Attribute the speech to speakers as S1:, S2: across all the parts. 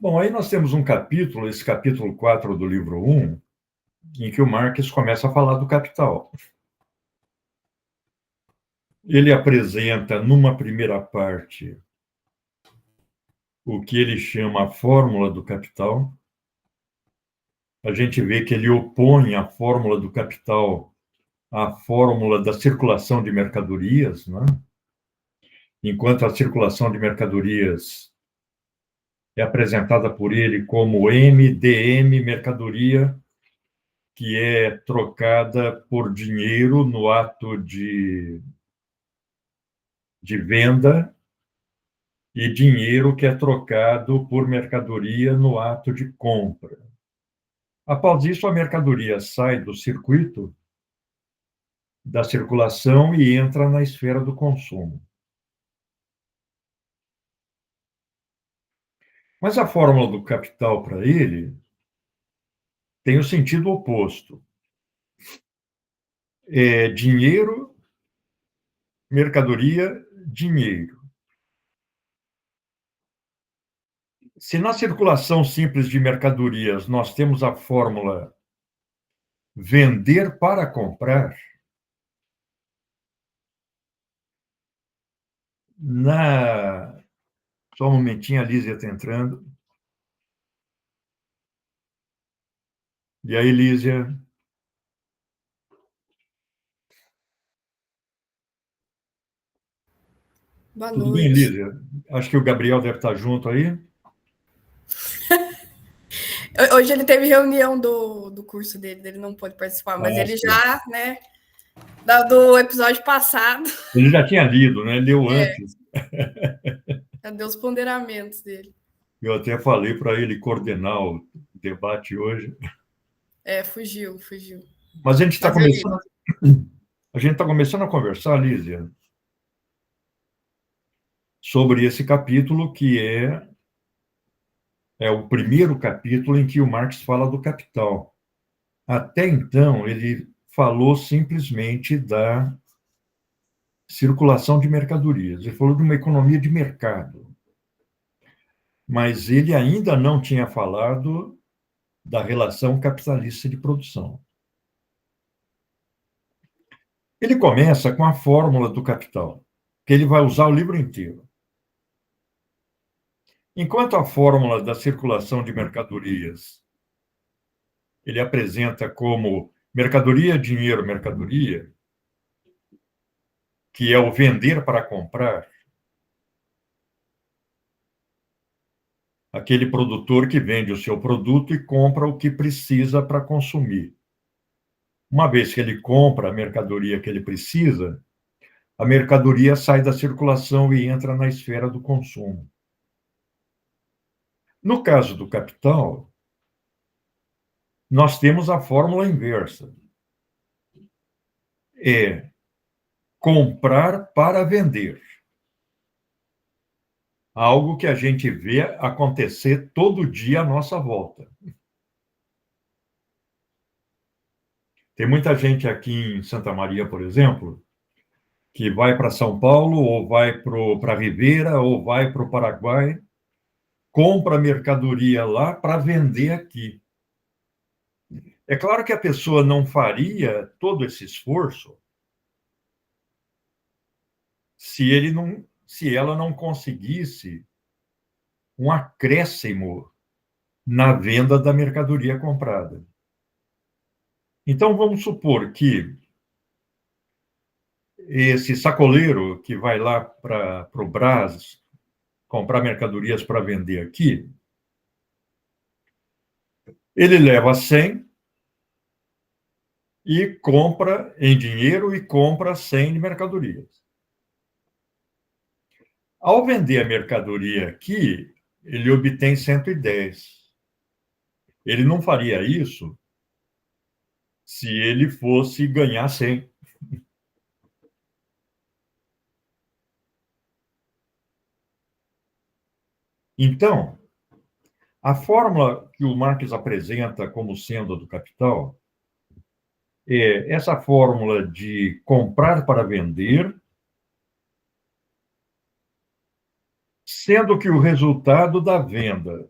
S1: Bom, aí nós temos um capítulo, esse capítulo 4 do livro 1, em que o Marx começa a falar do capital. Ele apresenta, numa primeira parte, o que ele chama a fórmula do capital. A gente vê que ele opõe a fórmula do capital à fórmula da circulação de mercadorias, né? Enquanto a circulação de mercadorias é apresentada por ele como MDM, mercadoria, que é trocada por dinheiro no ato de venda, e dinheiro que é trocado por mercadoria no ato de compra. Após isso, a mercadoria sai do circuito da circulação e entra na esfera do consumo. Mas a fórmula do capital para ele tem o sentido oposto. É dinheiro, mercadoria, dinheiro. Se na circulação simples de mercadorias nós temos a fórmula vender para comprar, só um momentinho, a Lísia está entrando. E aí, Lísia?
S2: Boa
S1: Tudo bem,
S2: noite.
S1: Lísia? Acho que o Gabriel deve estar junto aí.
S2: Hoje ele teve reunião do curso dele, ele não pôde participar, mas ele
S1: Sim.
S2: já, né, do episódio passado,
S1: Ele já tinha lido, né? Leu antes.
S2: já deu os ponderamentos dele.
S1: Eu até falei para ele coordenar o debate hoje.
S2: Fugiu.
S1: Mas a gente está
S2: Mas
S1: começando a conversar, Lísia, sobre esse capítulo que é o primeiro capítulo em que o Marx fala do capital. Até então, ele falou simplesmente da circulação de mercadorias. Ele falou de uma economia de mercado. Mas ele ainda não tinha falado da relação capitalista de produção. Ele começa com a fórmula do capital, que ele vai usar o livro inteiro. Enquanto a fórmula da circulação de mercadorias ele apresenta como mercadoria, dinheiro, mercadoria, que é o vender para comprar, aquele produtor que vende o seu produto e compra o que precisa para consumir. Uma vez que ele compra a mercadoria que ele precisa, a mercadoria sai da circulação e entra na esfera do consumo. No caso do capital, nós temos a fórmula inversa. É comprar para vender. Algo que a gente vê acontecer todo dia à nossa volta. Tem muita gente aqui em Santa Maria, por exemplo, que vai para São Paulo, ou vai para Ribeira, ou vai para o Paraguai, compra mercadoria lá para vender aqui. É claro que a pessoa não faria todo esse esforço se ela não conseguisse um acréscimo na venda da mercadoria comprada. Então, vamos supor que esse sacoleiro que vai lá para o Brás comprar mercadorias para vender aqui, ele leva 100 e compra em dinheiro e compra 100 de mercadorias. Ao vender a mercadoria aqui, ele obtém 110. Ele não faria isso se ele fosse ganhar 100. Então, a fórmula que o Marx apresenta como sendo a do capital é essa fórmula de comprar para vender, sendo que o resultado da venda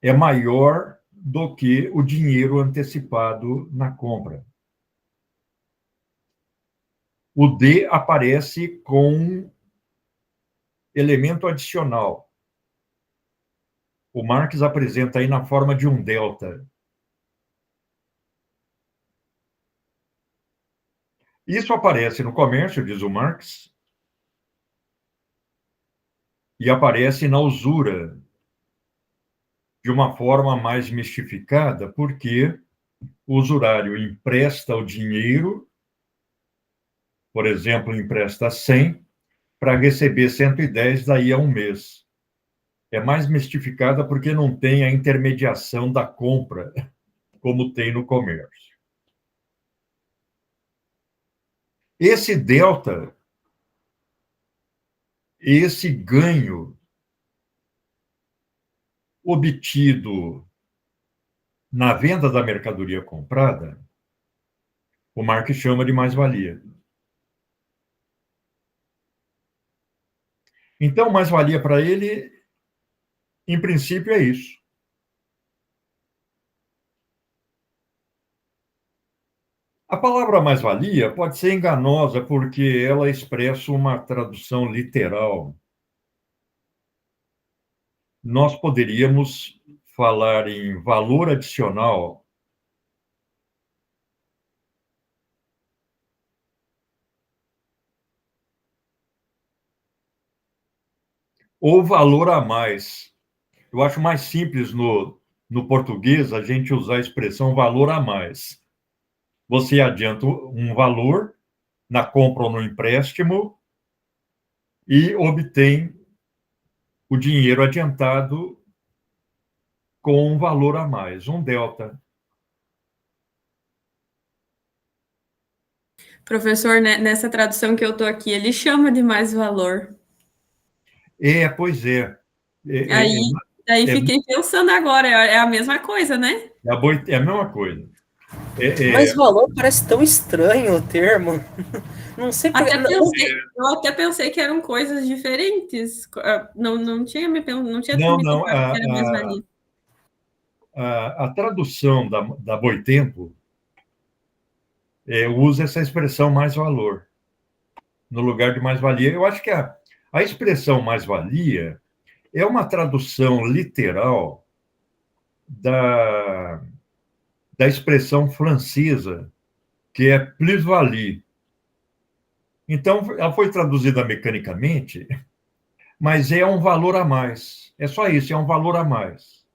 S1: é maior do que o dinheiro antecipado na compra. O D aparece com um elemento adicional. O Marx apresenta aí na forma de um delta. Isso aparece no comércio, diz o Marx, e aparece na usura de uma forma mais mistificada, porque o usurário empresta o dinheiro, por exemplo, empresta 100 para receber 110 daí a um mês. É mais mistificada porque não tem a intermediação da compra, como tem no comércio. Esse delta, esse ganho obtido na venda da mercadoria comprada, o Marx chama de mais-valia. Então, mais-valia para ele, em princípio, é isso. A palavra mais-valia pode ser enganosa porque ela expressa uma tradução literal. Nós poderíamos falar em valor adicional ou valor a mais. Eu acho mais simples no português a gente usar a expressão valor a mais. Você adianta um valor na compra ou no empréstimo e obtém o dinheiro adiantado com um valor a mais, um delta.
S3: Professor, né, nessa tradução que eu estou aqui, ele chama de mais valor.
S1: Pois é.
S3: Aí fiquei pensando agora, é a mesma coisa, né?
S1: É a mesma coisa.
S4: Mas valor parece tão estranho o termo. Não sei porque...
S3: Eu até pensei que eram coisas diferentes. Não tinha me tocado que era mais-valia.
S1: A tradução da Boitempo usa essa expressão mais-valor no lugar de mais-valia. Eu acho que a expressão mais-valia é uma tradução literal da expressão francesa, que é plus-value. Então, ela foi traduzida mecanicamente, mas é um valor a mais. É só isso, é um valor a mais.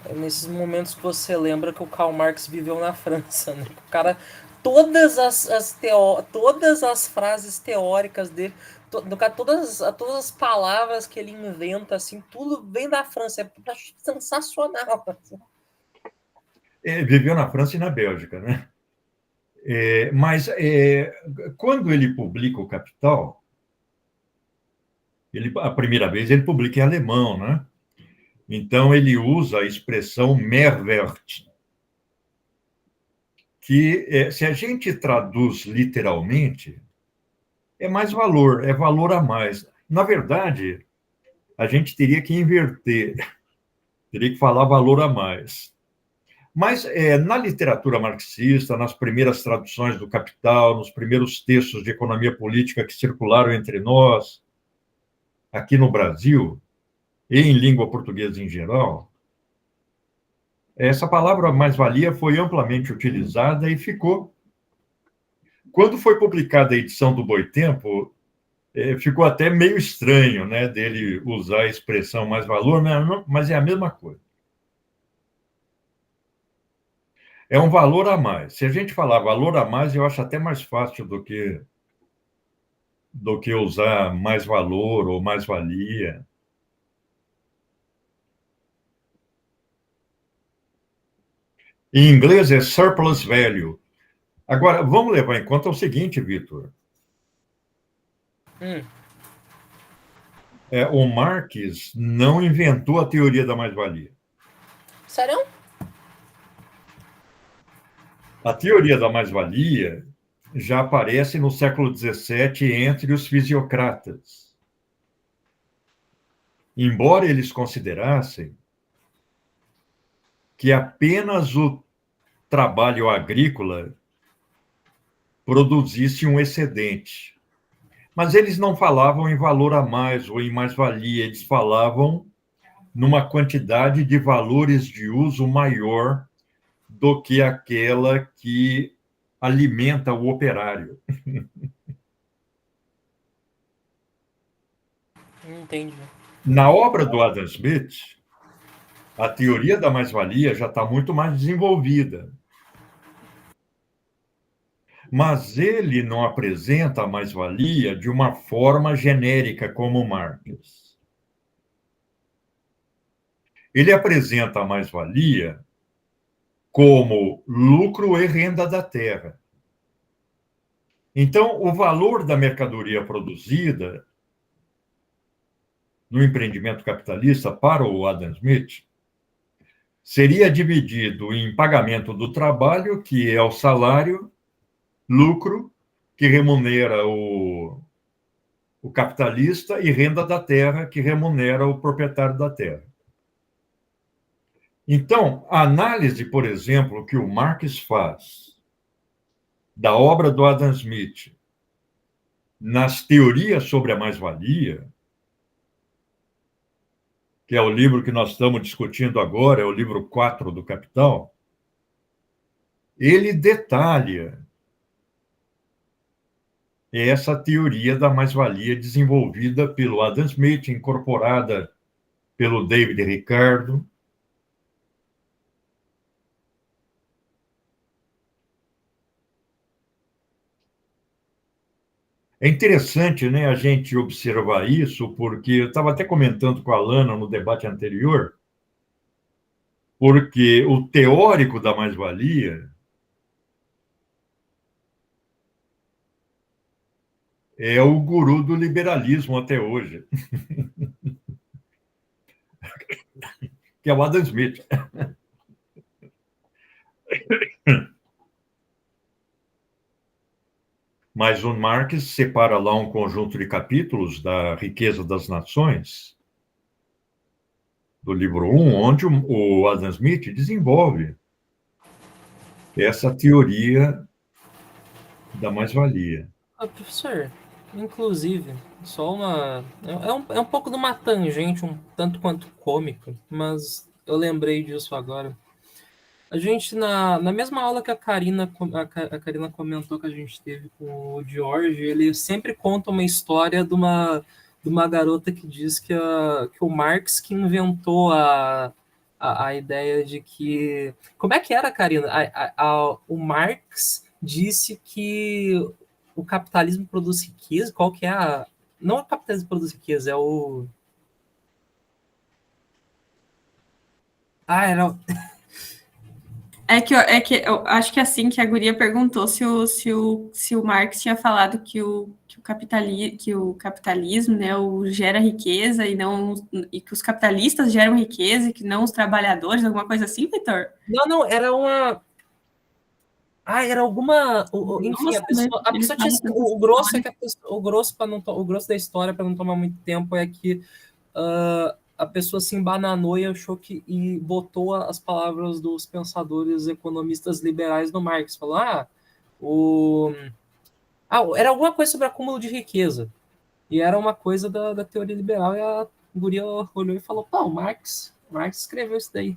S4: É nesses momentos que você lembra que o Karl Marx viveu na França, né? O cara, todas as frases teóricas dele, todas as palavras que ele inventa, assim, tudo vem da França. É sensacional.
S1: Viveu na França e na Bélgica, né? Mas quando ele publica o Capital, a primeira vez ele publica em alemão, né? Então ele usa a expressão Mehrwert, que se a gente traduz literalmente, é mais valor, é valor a mais. Na verdade, a gente teria que inverter, teria que falar valor a mais. Mas na literatura marxista, nas primeiras traduções do Capital, nos primeiros textos de economia política que circularam entre nós, aqui no Brasil, e em língua portuguesa em geral, essa palavra mais-valia foi amplamente utilizada e ficou. Quando foi publicada a edição do Boitempo, ficou até meio estranho, né, dele usar a expressão mais-valor, mas é a mesma coisa. É um valor a mais. Se a gente falar valor a mais, eu acho até mais fácil do que usar mais valor ou mais-valia. Em inglês é surplus value. Agora, vamos levar em conta o seguinte, Vitor. O Marx não inventou a teoria da mais-valia.
S4: Sério?
S1: A teoria da mais-valia já aparece no século XVII entre os fisiocratas. Embora eles considerassem que apenas o trabalho agrícola produzisse um excedente. Mas eles não falavam em valor a mais ou em mais-valia, eles falavam numa quantidade de valores de uso maior do que aquela que alimenta o operário.
S4: Entendi.
S1: Na obra do Adam Smith, a teoria da mais-valia já está muito mais desenvolvida. Mas ele não apresenta a mais-valia de uma forma genérica como Marx. Ele apresenta a mais-valia como lucro e renda da terra. Então, o valor da mercadoria produzida no empreendimento capitalista para o Adam Smith seria dividido em pagamento do trabalho, que é o salário, lucro, que remunera o capitalista, e renda da terra, que remunera o proprietário da terra. Então, a análise, por exemplo, que o Marx faz da obra do Adam Smith nas teorias sobre a mais-valia, que é o livro que nós estamos discutindo agora, é o livro 4 do Capital, ele detalha essa teoria da mais-valia desenvolvida pelo Adam Smith, incorporada pelo David Ricardo. É interessante, né, a gente observar isso, porque eu estava até comentando com a Lana no debate anterior, porque o teórico da mais-valia é o guru do liberalismo até hoje, que é o Adam Smith. Mas o Marx separa lá um conjunto de capítulos da Riqueza das Nações, do livro 1, onde o Adam Smith desenvolve essa teoria da mais-valia.
S4: Professor, inclusive, só uma. É um pouco de uma tangente, um tanto quanto cômica, mas eu lembrei disso agora. A gente, na mesma aula que a Karina comentou que a gente teve com o George, ele sempre conta uma história de uma garota que diz que o Marx que inventou a ideia de que... Como é que era, Karina? O Marx disse que o capitalismo produz riqueza. Qual que é a... Não o capitalismo produz riqueza, é o... era...
S3: É que eu acho que assim que a guria perguntou se o Marx tinha falado que o capitalismo, né, gera riqueza e que os capitalistas geram riqueza e que não os trabalhadores, alguma coisa assim, Vitor?
S4: Não, era uma... era alguma... Enfim,
S3: Nossa,
S4: a pessoa tinha... O grosso é que o grosso da história, para não tomar muito tempo, é que a pessoa se embananou e achou e botou as palavras dos pensadores economistas liberais no Marx. Falou, era alguma coisa sobre acúmulo de riqueza. E era uma coisa da teoria liberal, e a guria olhou e falou, o Marx escreveu isso daí.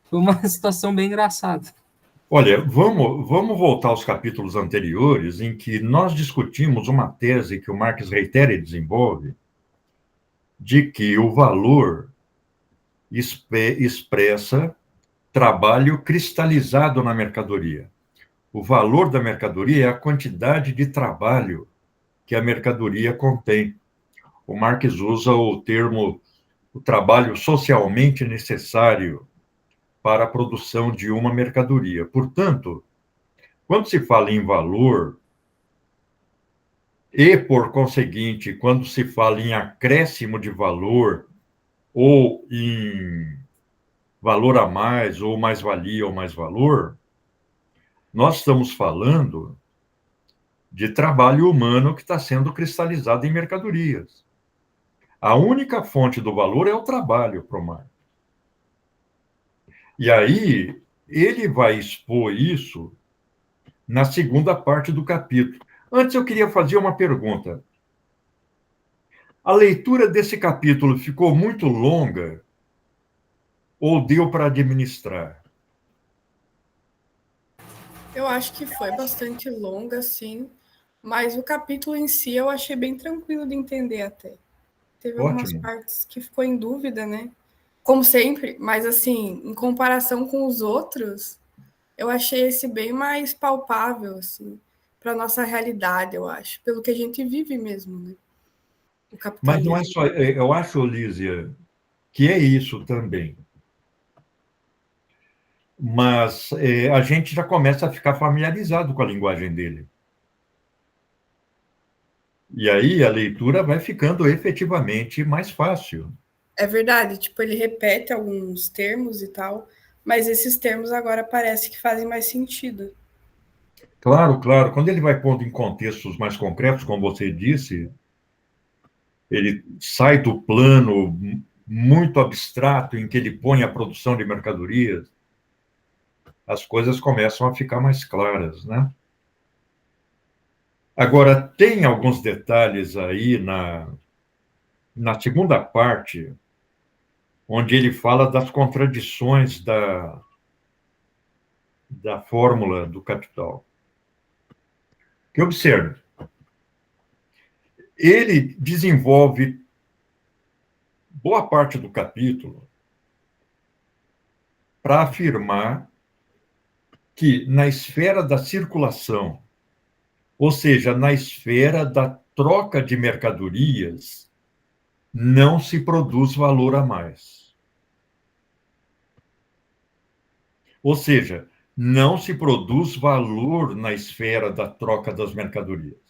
S4: Foi uma situação bem engraçada.
S1: Olha, vamos voltar aos capítulos anteriores, em que nós discutimos uma tese que o Marx reitera e desenvolve, de que o valor expressa trabalho cristalizado na mercadoria. O valor da mercadoria é a quantidade de trabalho que a mercadoria contém. O Marx usa o termo o trabalho socialmente necessário para a produção de uma mercadoria. Portanto, quando se fala em valor, e, por conseguinte, quando se fala em acréscimo de valor, ou em valor a mais, ou mais-valia ou mais-valor, nós estamos falando de trabalho humano que está sendo cristalizado em mercadorias. A única fonte do valor é o trabalho, para o Marx. E aí, ele vai expor isso na segunda parte do capítulo. Antes, eu queria fazer uma pergunta. A leitura desse capítulo ficou muito longa ou deu para administrar?
S2: Eu acho que foi bastante longa, sim, mas o capítulo em si eu achei bem tranquilo de entender até. Teve algumas
S1: Ótimo.
S2: partes que ficou em dúvida, né? Como sempre, mas assim, em comparação com os outros, eu achei esse bem mais palpável, assim, para nossa realidade, eu acho, pelo que a gente vive mesmo, né? O
S1: Mas não é
S2: capitalismo.
S1: só. Eu acho, Lísia, que é isso também. Mas a gente já começa a ficar familiarizado com a linguagem dele. E aí a leitura vai ficando efetivamente mais fácil.
S2: É verdade, tipo, ele repete alguns termos e tal, mas esses termos agora parece que fazem mais sentido.
S1: Claro, claro. Quando ele vai pondo em contextos mais concretos, como você disse, ele sai do plano muito abstrato em que ele põe a produção de mercadorias, as coisas começam a ficar mais claras, né? Agora, tem alguns detalhes aí na segunda parte, onde ele fala das contradições da fórmula do capital. Que observe, ele desenvolve boa parte do capítulo para afirmar que na esfera da circulação, ou seja, na esfera da troca de mercadorias, não se produz valor a mais. Ou seja, não se produz valor na esfera da troca das mercadorias.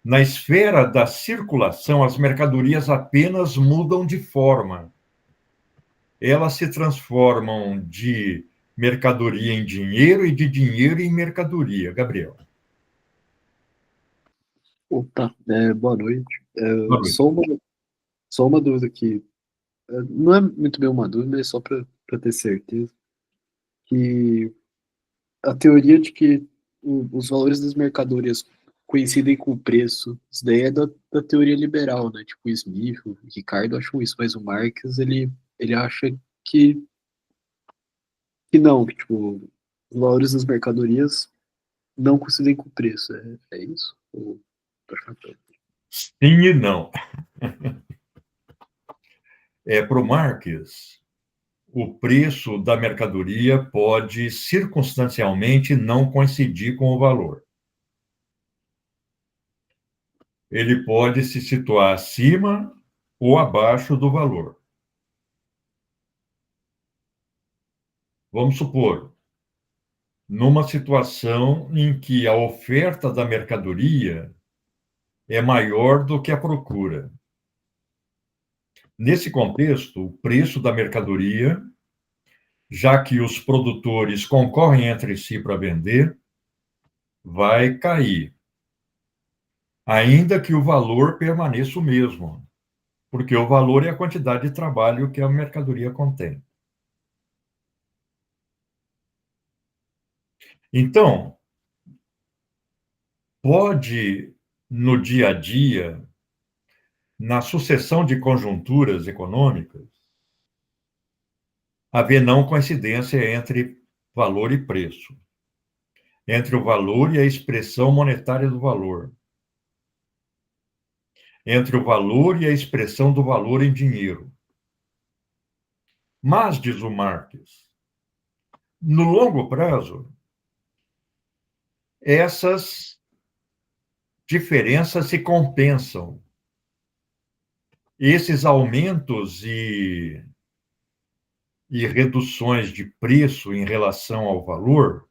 S1: Na esfera da circulação, as mercadorias apenas mudam de forma. Elas se transformam de mercadoria em dinheiro e de dinheiro em mercadoria. Gabriel.
S5: Opa, boa noite.
S1: Boa noite.
S5: Só uma dúvida aqui. Não é muito bem uma dúvida, mas só para ter certeza. Que a teoria de que os valores das mercadorias coincidem com o preço, isso daí é da teoria liberal, né? Tipo, o Smith, o Ricardo acham isso, mas o Marx, ele acha que, que não, que, tipo, os valores das mercadorias não coincidem com o preço. É isso? Ou tô chutando?
S1: Sim e não. Para o Marx, o preço da mercadoria pode circunstancialmente não coincidir com o valor. Ele pode se situar acima ou abaixo do valor. Vamos supor, numa situação em que a oferta da mercadoria é maior do que a procura. Nesse contexto, o preço da mercadoria, já que os produtores concorrem entre si para vender, vai cair, ainda que o valor permaneça o mesmo, porque o valor é a quantidade de trabalho que a mercadoria contém. Então, pode, no dia a dia, na sucessão de conjunturas econômicas, haver não coincidência entre valor e preço, entre o valor e a expressão monetária do valor, entre o valor e a expressão do valor em dinheiro. Mas, diz o Marx, no longo prazo, essas diferenças se compensam. Esses aumentos e reduções de preço em relação ao valor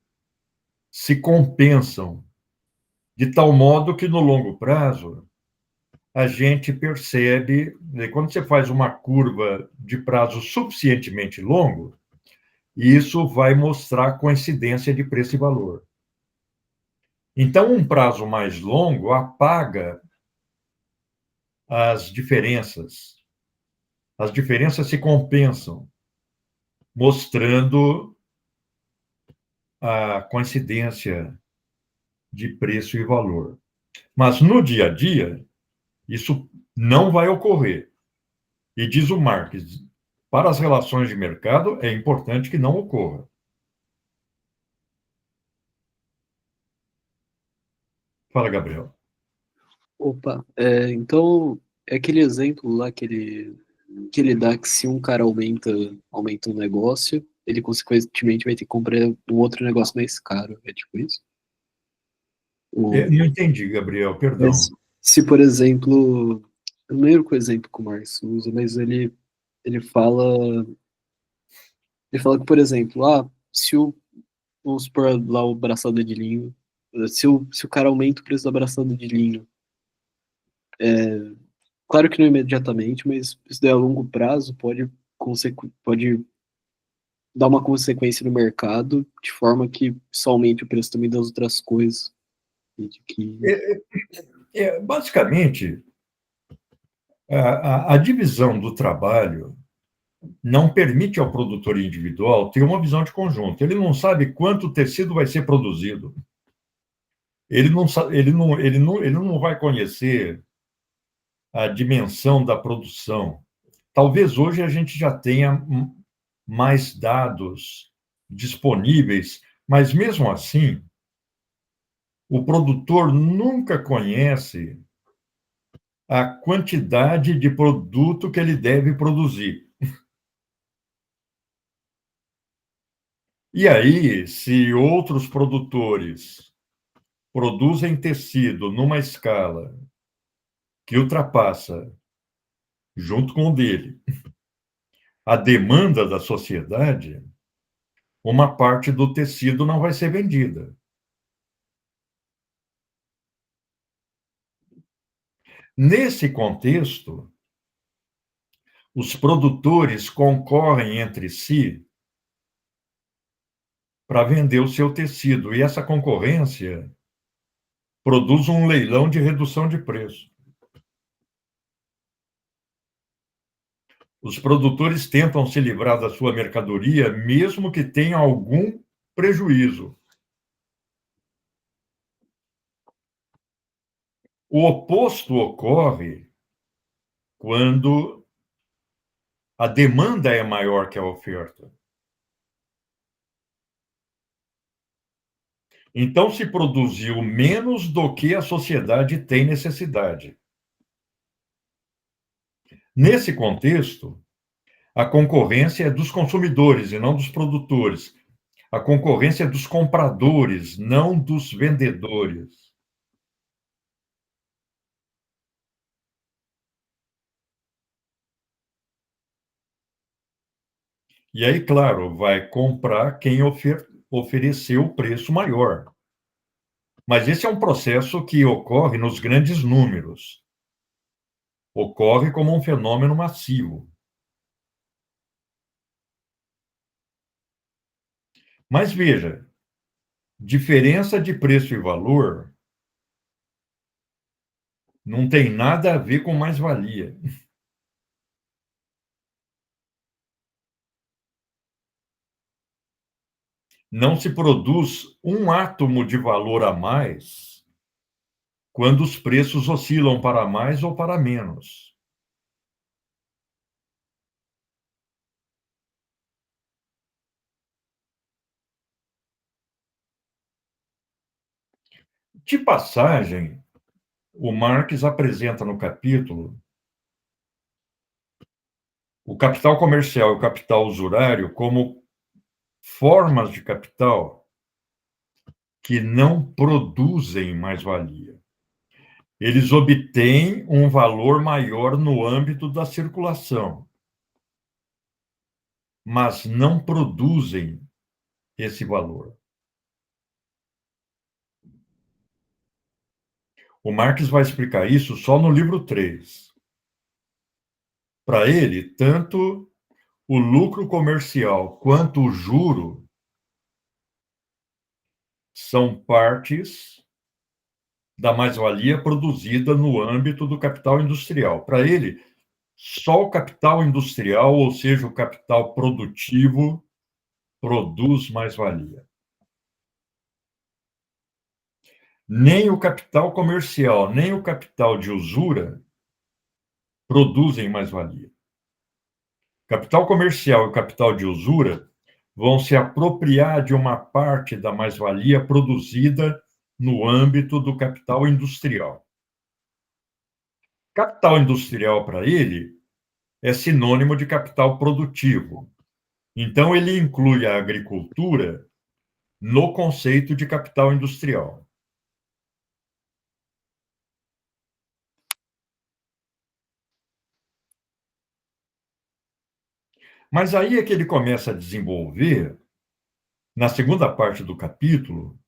S1: se compensam, de tal modo que, no longo prazo, a gente percebe, quando você faz uma curva de prazo suficientemente longo, isso vai mostrar coincidência de preço e valor. Então, um prazo mais longo apaga as diferenças se compensam. mostrando a coincidência de preço e valor. Mas no dia a dia, isso não vai ocorrer. E diz o Marx, para as relações de mercado, é importante que não ocorra. Fala, Gabriel.
S5: Opa, então, é aquele exemplo lá que ele dá que se um cara aumenta um negócio, ele consequentemente vai ter que comprar um outro negócio mais caro. É tipo isso?
S1: Não entendi, Gabriel,
S5: Mas
S1: perdão.
S5: se, por exemplo, eu não lembro qual exemplo que o Marx usa, mas ele fala, ele fala que, por exemplo, se vamos supor lá o braçado de linho, se o cara aumenta o preço da braçada de linho, claro que não imediatamente, mas isso daí a longo prazo pode dar uma consequência no mercado de forma que isso aumente o preço também das outras coisas. E de que,
S1: Basicamente, a divisão do trabalho não permite ao produtor individual ter uma visão de conjunto. Ele não sabe quanto tecido vai ser produzido. Ele não vai conhecer a dimensão da produção. Talvez hoje a gente já tenha mais dados disponíveis, mas mesmo assim, o produtor nunca conhece a quantidade de produto que ele deve produzir. E aí, se outros produtores produzem tecido numa escala que ultrapassa, junto com o dele, a demanda da sociedade, uma parte do tecido não vai ser vendida. Nesse contexto, os produtores concorrem entre si para vender o seu tecido, e essa concorrência produz um leilão de redução de preço. Os produtores tentam se livrar da sua mercadoria, mesmo que tenha algum prejuízo. O oposto ocorre quando a demanda é maior que a oferta. Então, se produziu menos do que a sociedade tem necessidade. Nesse contexto, a concorrência é dos consumidores e não dos produtores. A concorrência é dos compradores, não dos vendedores. E aí, claro, vai comprar quem ofereceu o preço maior. Mas esse é um processo que ocorre nos grandes números. Ocorre como um fenômeno massivo. Mas veja, diferença de preço e valor não tem nada a ver com mais-valia. Não se produz um átomo de valor a mais quando os preços oscilam para mais ou para menos. De passagem, o Marx apresenta no capítulo o capital comercial e o capital usurário como formas de capital que não produzem mais-valia. Eles obtêm um valor maior no âmbito da circulação, mas não produzem esse valor. O Marx vai explicar isso só no livro 3. Para ele, tanto o lucro comercial quanto o juro são partes da mais-valia produzida no âmbito do capital industrial. Para ele, só o capital industrial, ou seja, o capital produtivo, produz mais-valia. Nem o capital comercial, nem o capital de usura produzem mais-valia. Capital comercial e capital de usura vão se apropriar de uma parte da mais-valia produzida no âmbito do capital industrial. Capital industrial, para ele, é sinônimo de capital produtivo. Então, ele inclui a agricultura no conceito de capital industrial. Mas aí é que ele começa a desenvolver, na segunda parte do capítulo,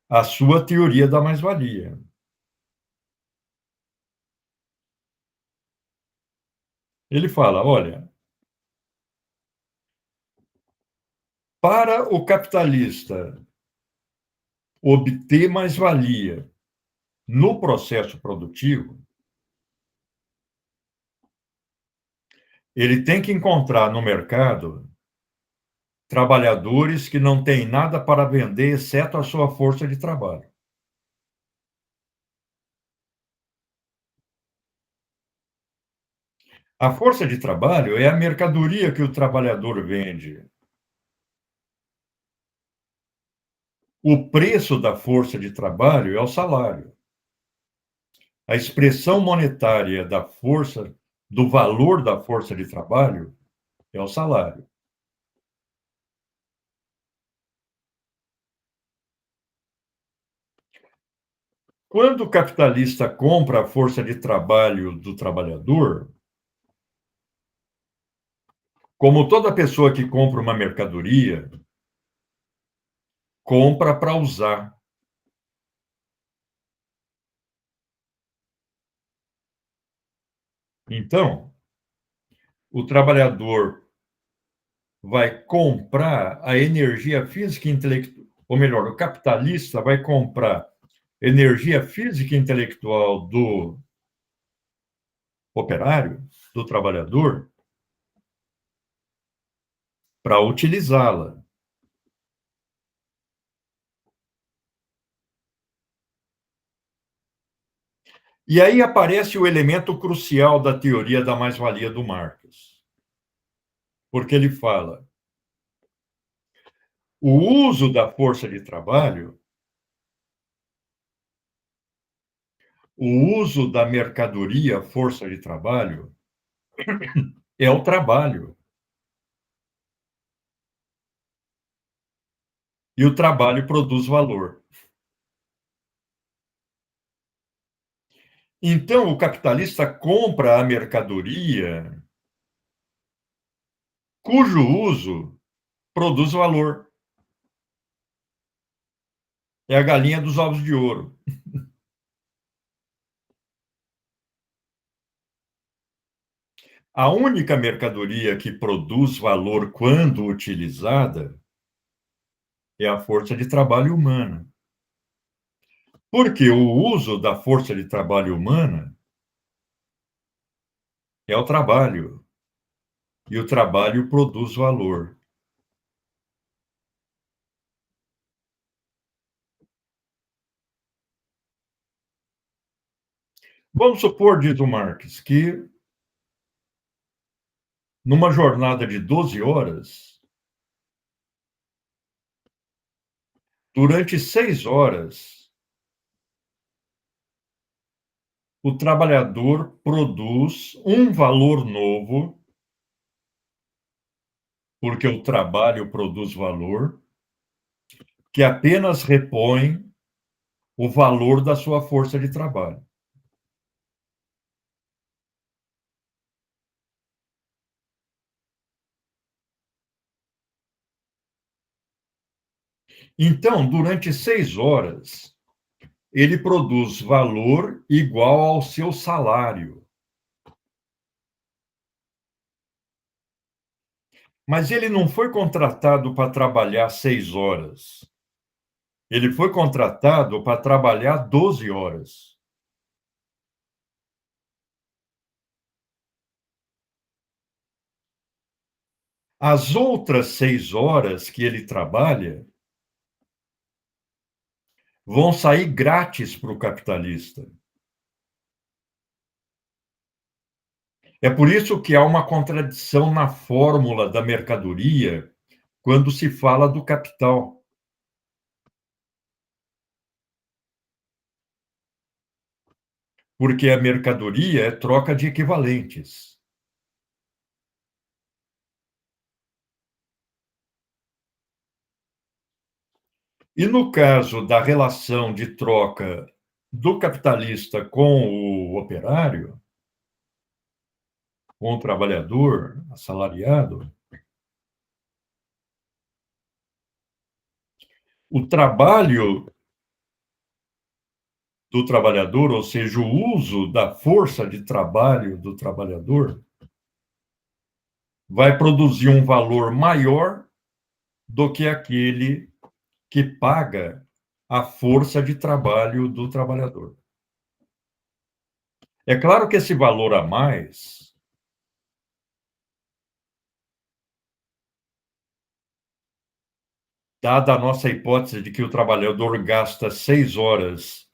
S1: a sua teoria da mais-valia. Ele fala, olha, para o capitalista obter mais-valia no processo produtivo, ele tem que encontrar no mercado trabalhadores que não têm nada para vender, exceto a sua força de trabalho. A força de trabalho é a mercadoria que o trabalhador vende. O preço da força de trabalho é o salário. A expressão monetária da força, do valor da força de trabalho, é o salário. Quando o capitalista compra a força de trabalho do trabalhador, como toda pessoa que compra uma mercadoria, compra para usar. Então, o trabalhador vai comprar a energia física e intelectual, ou melhor, o capitalista vai comprar energia física e intelectual do operário, do trabalhador, para utilizá-la. E aí aparece o elemento crucial da teoria da mais-valia do Marx. Porque ele fala: o uso da força de trabalho, o uso da mercadoria, força de trabalho, é o trabalho. E o trabalho produz valor. Então, o capitalista compra a mercadoria cujo uso produz valor. É a galinha dos ovos de ouro. A única mercadoria que produz valor quando utilizada é a força de trabalho humana. Porque o uso da força de trabalho humana é o trabalho. E o trabalho produz valor. Vamos supor, diz o Marx, que numa jornada de 12 horas, durante 6 horas, o trabalhador produz um valor novo, porque o trabalho produz valor, que apenas repõe o valor da sua força de trabalho. Então, durante 6 horas, ele produz valor igual ao seu salário. Mas ele não foi contratado para trabalhar 6 horas. Ele foi contratado para trabalhar 12 horas. As outras 6 horas que ele trabalha vão sair grátis para o capitalista. É por isso que há uma contradição na fórmula da mercadoria quando se fala do capital. Porque a mercadoria é troca de equivalentes. E no caso da relação de troca do capitalista com o operário, com o trabalhador assalariado, o trabalho do trabalhador, ou seja, o uso da força de trabalho do trabalhador, vai produzir um valor maior do que aquele que paga a força de trabalho do trabalhador. É claro que esse valor a mais dada a nossa hipótese de que o trabalhador gasta 6 horas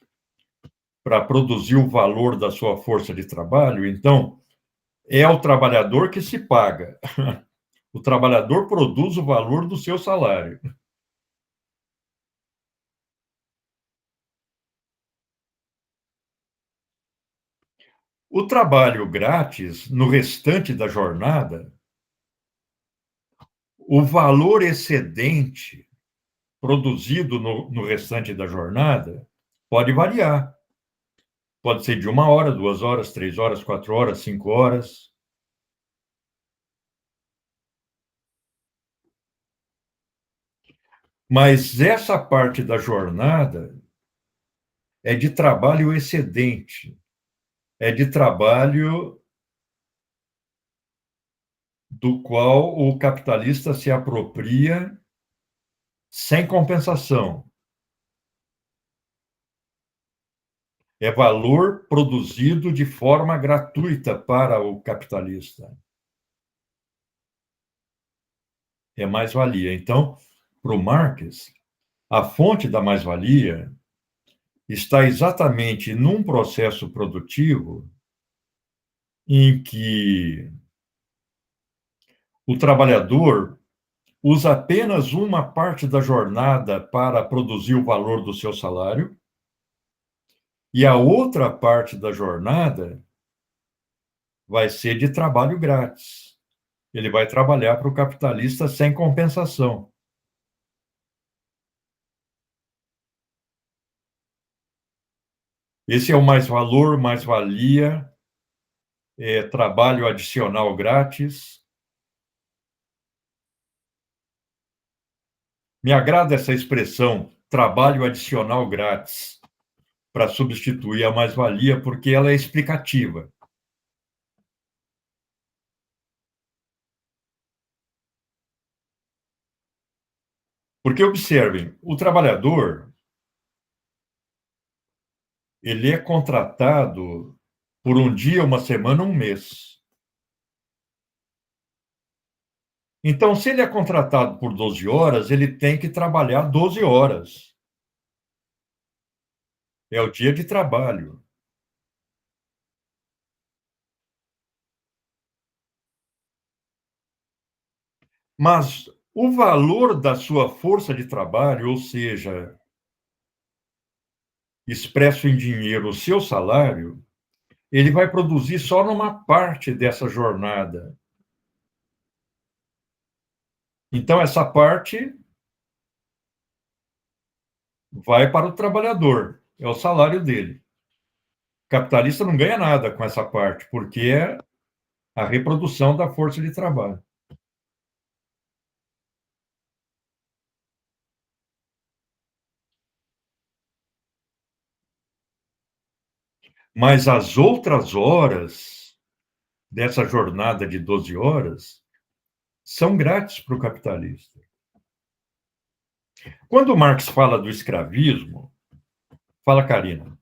S1: para produzir o valor da sua força de trabalho, então é o trabalhador que se paga. O trabalhador produz o valor do seu salário. O trabalho grátis, no restante da jornada, o valor excedente produzido no restante da jornada pode variar. Pode ser de 1 hora, 2 horas, 3 horas, 4 horas, 5 horas. Mas essa parte da jornada é de trabalho excedente, é de trabalho do qual o capitalista se apropria sem compensação. É valor produzido de forma gratuita para o capitalista. É mais-valia. Então, para o Marx, a fonte da mais-valia está exatamente num processo produtivo em que o trabalhador usa apenas uma parte da jornada para produzir o valor do seu salário e a outra parte da jornada vai ser de trabalho grátis. Ele vai trabalhar para o capitalista sem compensação. Esse é o mais-valor, mais-valia, trabalho adicional grátis. Me agrada essa expressão, trabalho adicional grátis, para substituir a mais-valia, porque ela é explicativa. Porque, observem, o trabalhador, ele é contratado por um dia, uma semana, um mês. Então, se ele é contratado por 12 horas, ele tem que trabalhar 12 horas. É o dia de trabalho. Mas o valor da sua força de trabalho, ou seja, expresso em dinheiro, o seu salário, ele vai produzir só numa parte dessa jornada. Então, essa parte vai para o trabalhador, é o salário dele. O capitalista não ganha nada com essa parte, porque é a reprodução da força de trabalho. Mas as outras horas dessa jornada de 12 horas são grátis para o capitalista. Quando Marx fala do escravismo, fala, Karina.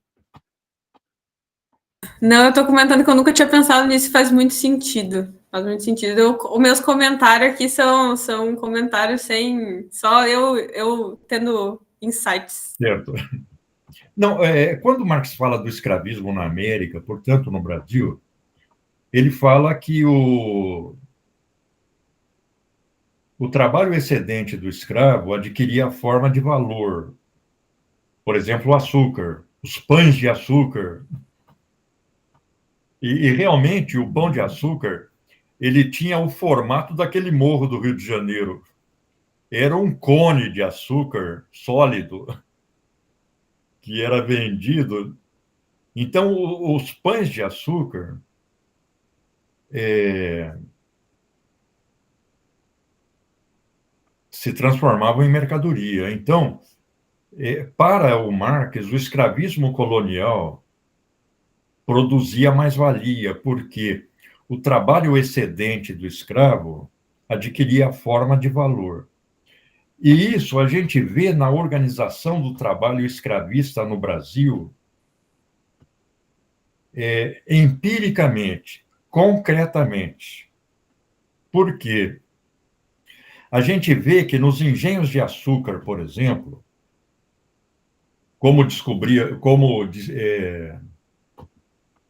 S3: Não, eu estou comentando que eu nunca tinha pensado nisso, faz muito sentido. Faz muito sentido. Os meus comentários aqui são comentários sem... Só eu tendo insights.
S1: Certo. Não, quando Marx fala do escravismo na América, portanto, no Brasil, ele fala que o trabalho excedente do escravo adquiria a forma de valor. Por exemplo, o açúcar, os pães de açúcar. E realmente, o pão de açúcar, ele tinha o formato daquele morro do Rio de Janeiro. Era um cone de açúcar sólido que era vendido. Então, os pães de açúcar se transformavam em mercadoria. Então, para o Marx, o escravismo colonial produzia mais-valia, porque o trabalho excedente do escravo adquiria a forma de valor. E isso a gente vê na organização do trabalho escravista no Brasil, empiricamente, concretamente. Por quê? A gente vê que nos engenhos de açúcar, por exemplo, como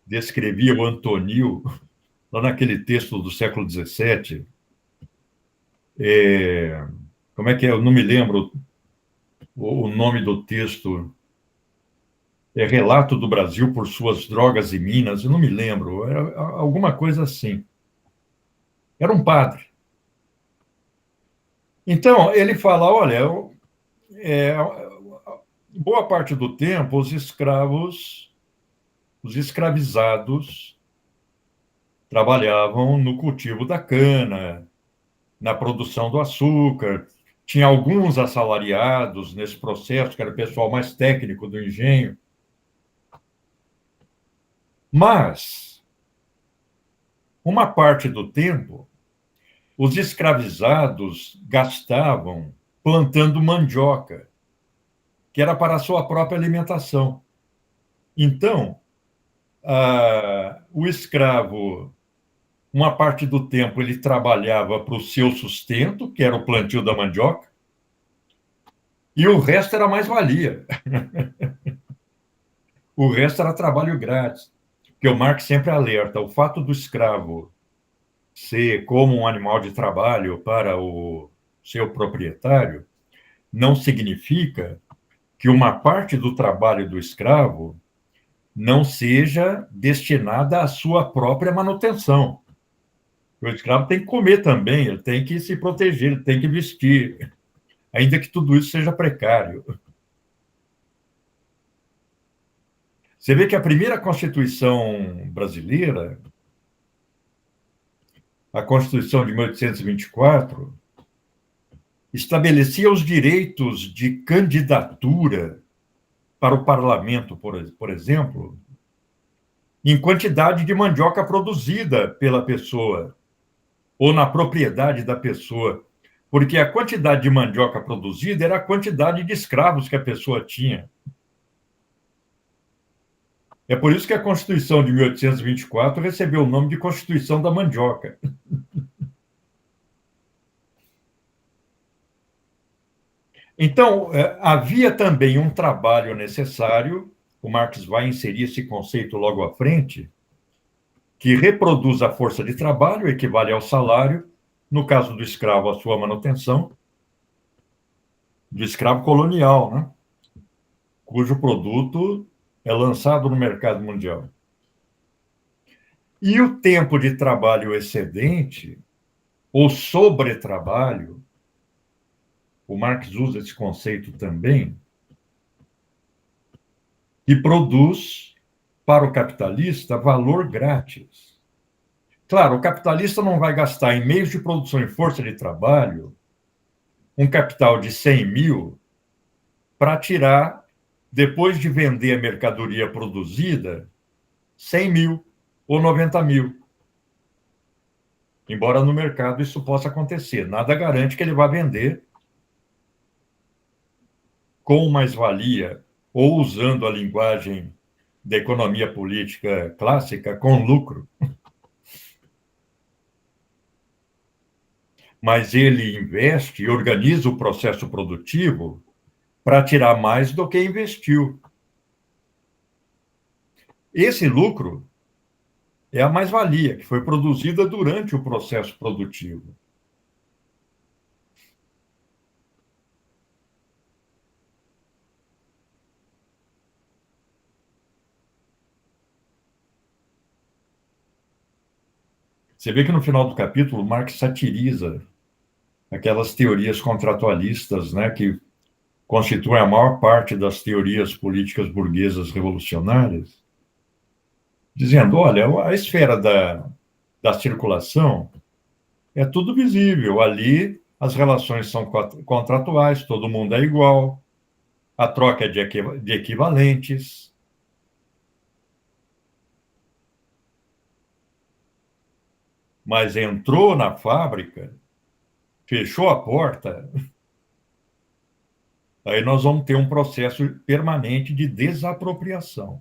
S1: descrevia o Antonil, lá naquele texto do século XVII, como é que é? Eu não me lembro o nome do texto. Relato do Brasil por suas drogas e minas, eu não me lembro, era alguma coisa assim. Era um padre. Então, ele fala, olha, boa parte do tempo, os escravizados, trabalhavam no cultivo da cana, na produção do açúcar. Tinha alguns assalariados nesse processo, que era o pessoal mais técnico do engenho. Mas, uma parte do tempo, os escravizados gastavam plantando mandioca, que era para a sua própria alimentação. Então, o escravo, uma parte do tempo, ele trabalhava para o seu sustento, que era o plantio da mandioca, e o resto era mais-valia. O resto era trabalho grátis. Porque o Marx sempre alerta, o fato do escravo ser como um animal de trabalho para o seu proprietário não significa que uma parte do trabalho do escravo não seja destinada à sua própria manutenção. O escravo tem que comer também, ele tem que se proteger, ele tem que vestir, ainda que tudo isso seja precário. Você vê que a primeira Constituição brasileira, a Constituição de 1824, estabelecia os direitos de candidatura para o parlamento, por exemplo, em quantidade de mandioca produzida pela pessoa, ou na propriedade da pessoa, porque a quantidade de mandioca produzida era a quantidade de escravos que a pessoa tinha. É por isso que a Constituição de 1824 recebeu o nome de Constituição da Mandioca. Então, havia também um trabalho necessário, o Marx vai inserir esse conceito logo à frente, que reproduz a força de trabalho, equivale ao salário, no caso do escravo, a sua manutenção, do escravo colonial, né? Cujo produto é lançado no mercado mundial. E o tempo de trabalho excedente, ou sobretrabalho, o Marx usa esse conceito também, que produz para o capitalista valor grátis. Claro, o capitalista não vai gastar em meios de produção e força de trabalho um capital de 100 mil para tirar, depois de vender a mercadoria produzida, 100 mil ou 90 mil. Embora no mercado isso possa acontecer. Nada garante que ele vá vender com mais-valia, ou usando a linguagem da economia política clássica, com lucro. mas ele investe e organiza o processo produtivo para tirar mais do que investiu. Esse lucro é a mais-valia que foi produzida durante o processo produtivo. Você vê que no final do capítulo, Marx satiriza aquelas teorias contratualistas, né, que constituem a maior parte das teorias políticas burguesas revolucionárias, dizendo, olha, a esfera da circulação é tudo visível. Ali as relações são contratuais, todo mundo é igual, a troca é de equivalentes. Mas entrou na fábrica, fechou a porta, aí nós vamos ter um processo permanente de desapropriação.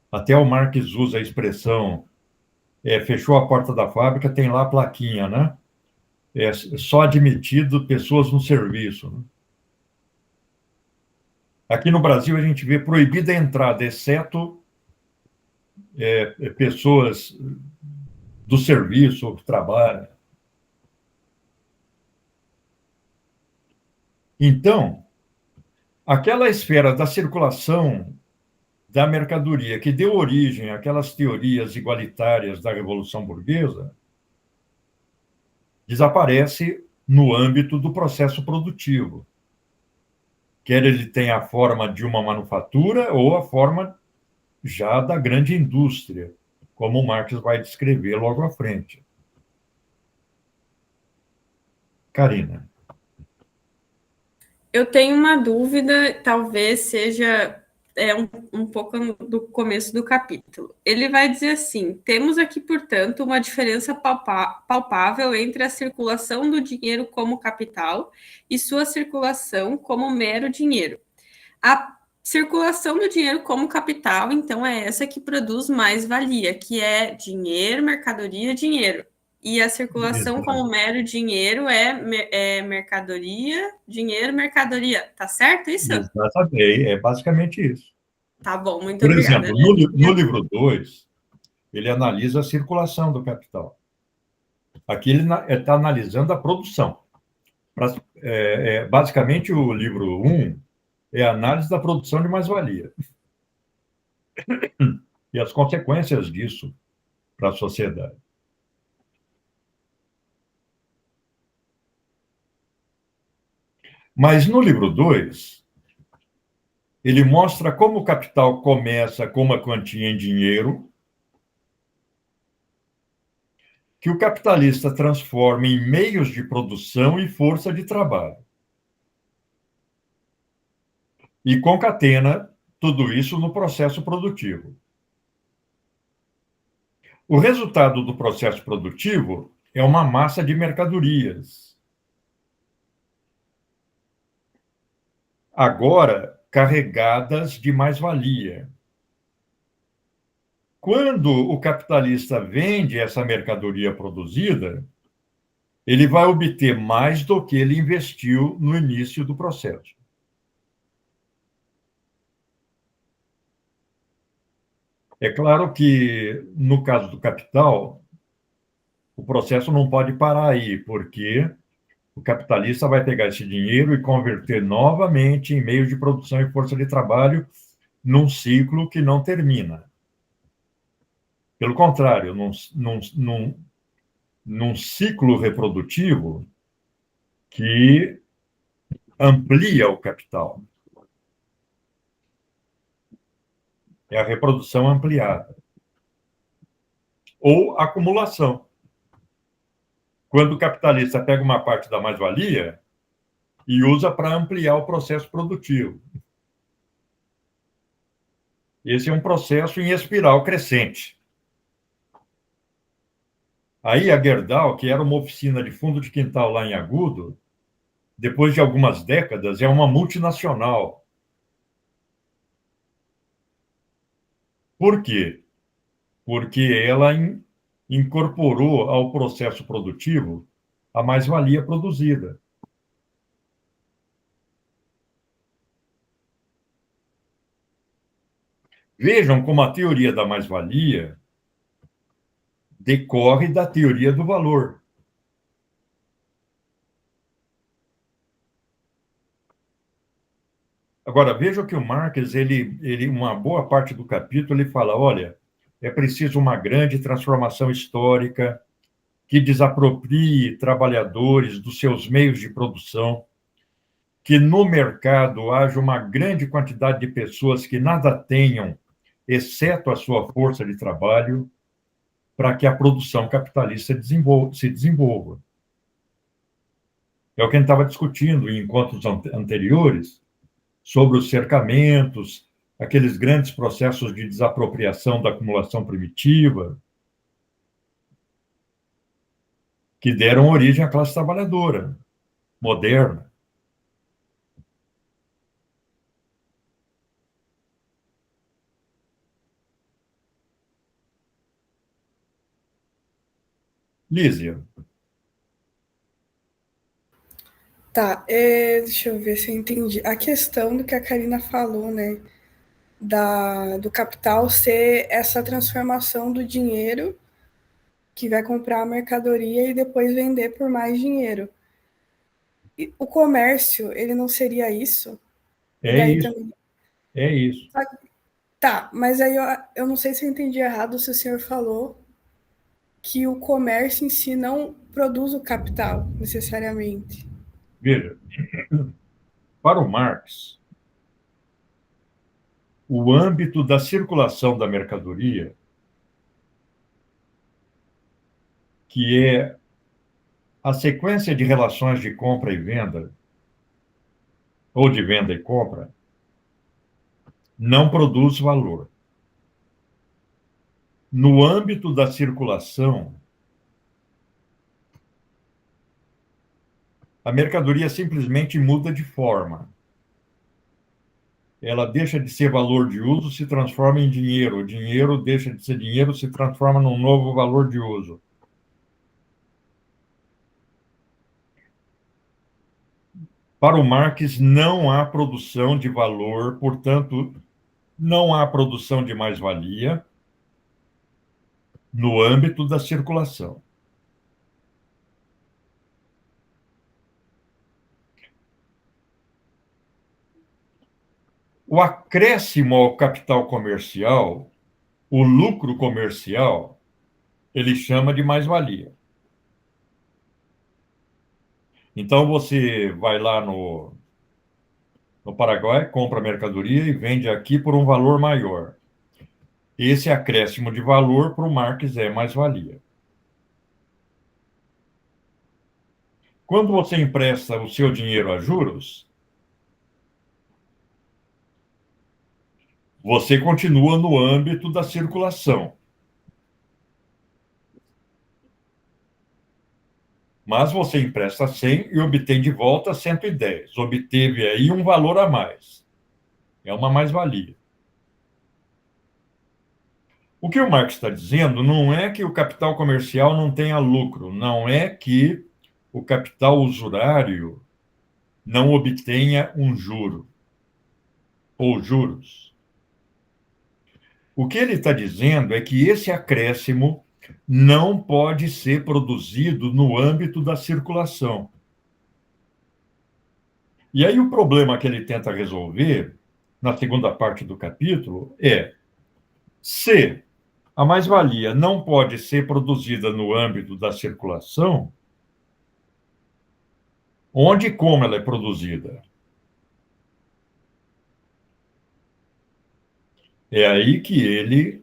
S1: Até o Marx usa a expressão fechou a porta da fábrica, tem lá a plaquinha, né? É só admitido pessoas no serviço. Né? Aqui no Brasil a gente vê proibida a entrada, exceto pessoas do serviço ou que trabalham. Então, aquela esfera da circulação da mercadoria que deu origem àquelas teorias igualitárias da Revolução Burguesa desaparece no âmbito do processo produtivo. Quer ele tenha a forma de uma manufatura ou a forma já da grande indústria, como Marx vai descrever logo à frente. Karina.
S3: Eu tenho uma dúvida, talvez seja um pouco do começo do capítulo. Ele vai dizer assim: temos aqui, portanto, uma diferença palpável entre a circulação do dinheiro como capital e sua circulação como mero dinheiro. A circulação do dinheiro como capital, então, é essa que produz mais-valia, que é dinheiro, mercadoria, dinheiro. E a circulação como mero dinheiro é mercadoria, dinheiro, mercadoria. Tá certo isso?
S1: Exatamente, é basicamente isso.
S3: Tá bom, muito
S1: Por
S3: obrigada.
S1: exemplo, no livro 2, ele analisa a circulação do capital. Aqui ele está analisando a produção. Basicamente, o livro 1 é a análise da produção de mais-valia e as consequências disso para a sociedade. Mas no livro 2, ele mostra como o capital começa com uma quantia em dinheiro, que o capitalista transforma em meios de produção e força de trabalho. E concatena tudo isso no processo produtivo. O resultado do processo produtivo é uma massa de mercadorias. Agora carregadas de mais-valia. Quando o capitalista vende essa mercadoria produzida, ele vai obter mais do que ele investiu no início do processo. É claro que, no caso do capital, o processo não pode parar aí, porque o capitalista vai pegar esse dinheiro e converter novamente em meios de produção e força de trabalho num ciclo que não termina. Pelo contrário, num ciclo reprodutivo que amplia o capital. É a reprodução ampliada. Ou acumulação. Quando o capitalista pega uma parte da mais-valia e usa para ampliar o processo produtivo. Esse é um processo em espiral crescente. Aí a Gerdau, que era uma oficina de fundo de quintal lá em Agudo, depois de algumas décadas, é uma multinacional. Por quê? Porque ela incorporou ao processo produtivo a mais-valia produzida. Vejam como a teoria da mais-valia decorre da teoria do valor. Agora, veja que o Marx, uma boa parte do capítulo, ele fala, olha, é preciso uma grande transformação histórica que desaproprie trabalhadores dos seus meios de produção, que no mercado haja uma grande quantidade de pessoas que nada tenham, exceto a sua força de trabalho, para que a produção capitalista se desenvolva. É o que a gente estava discutindo em encontros anteriores, sobre os cercamentos, aqueles grandes processos de desapropriação da acumulação primitiva, que deram origem à classe trabalhadora moderna. Lísia.
S2: Tá, deixa eu ver se eu entendi. A questão do que a Karina falou, né? Do capital ser essa transformação do dinheiro que vai comprar a mercadoria e depois vender por mais dinheiro. E o comércio, ele não seria isso?
S1: É
S2: Daí
S1: isso.
S2: também.
S1: É isso.
S2: Tá, mas aí eu não sei se eu entendi errado se o senhor falou que o comércio em si não produz o capital, necessariamente.
S1: Veja, para o Marx, o âmbito da circulação da mercadoria, que é a sequência de relações de compra e venda, ou de venda e compra, não produz valor. No âmbito da circulação, a mercadoria simplesmente muda de forma. Ela deixa de ser valor de uso, se transforma em dinheiro. O dinheiro deixa de ser dinheiro, se transforma num novo valor de uso. Para o Marx, não há produção de valor, portanto, não há produção de mais-valia no âmbito da circulação. O acréscimo ao capital comercial, o lucro comercial, ele chama de mais-valia. Então, você vai lá no Paraguai, compra mercadoria e vende aqui por um valor maior. Esse acréscimo de valor para o Marx é mais-valia. Quando você empresta o seu dinheiro a juros, você continua no âmbito da circulação. Mas você empresta 100 e obtém de volta 110. Obteve aí um valor a mais. É uma mais-valia. O que o Marx está dizendo não é que o capital comercial não tenha lucro, não é que o capital usurário não obtenha um juro ou juros. O que ele está dizendo é que esse acréscimo não pode ser produzido no âmbito da circulação. E aí o problema que ele tenta resolver, na segunda parte do capítulo, é se a mais-valia não pode ser produzida no âmbito da circulação, onde e como ela é produzida? É aí que ele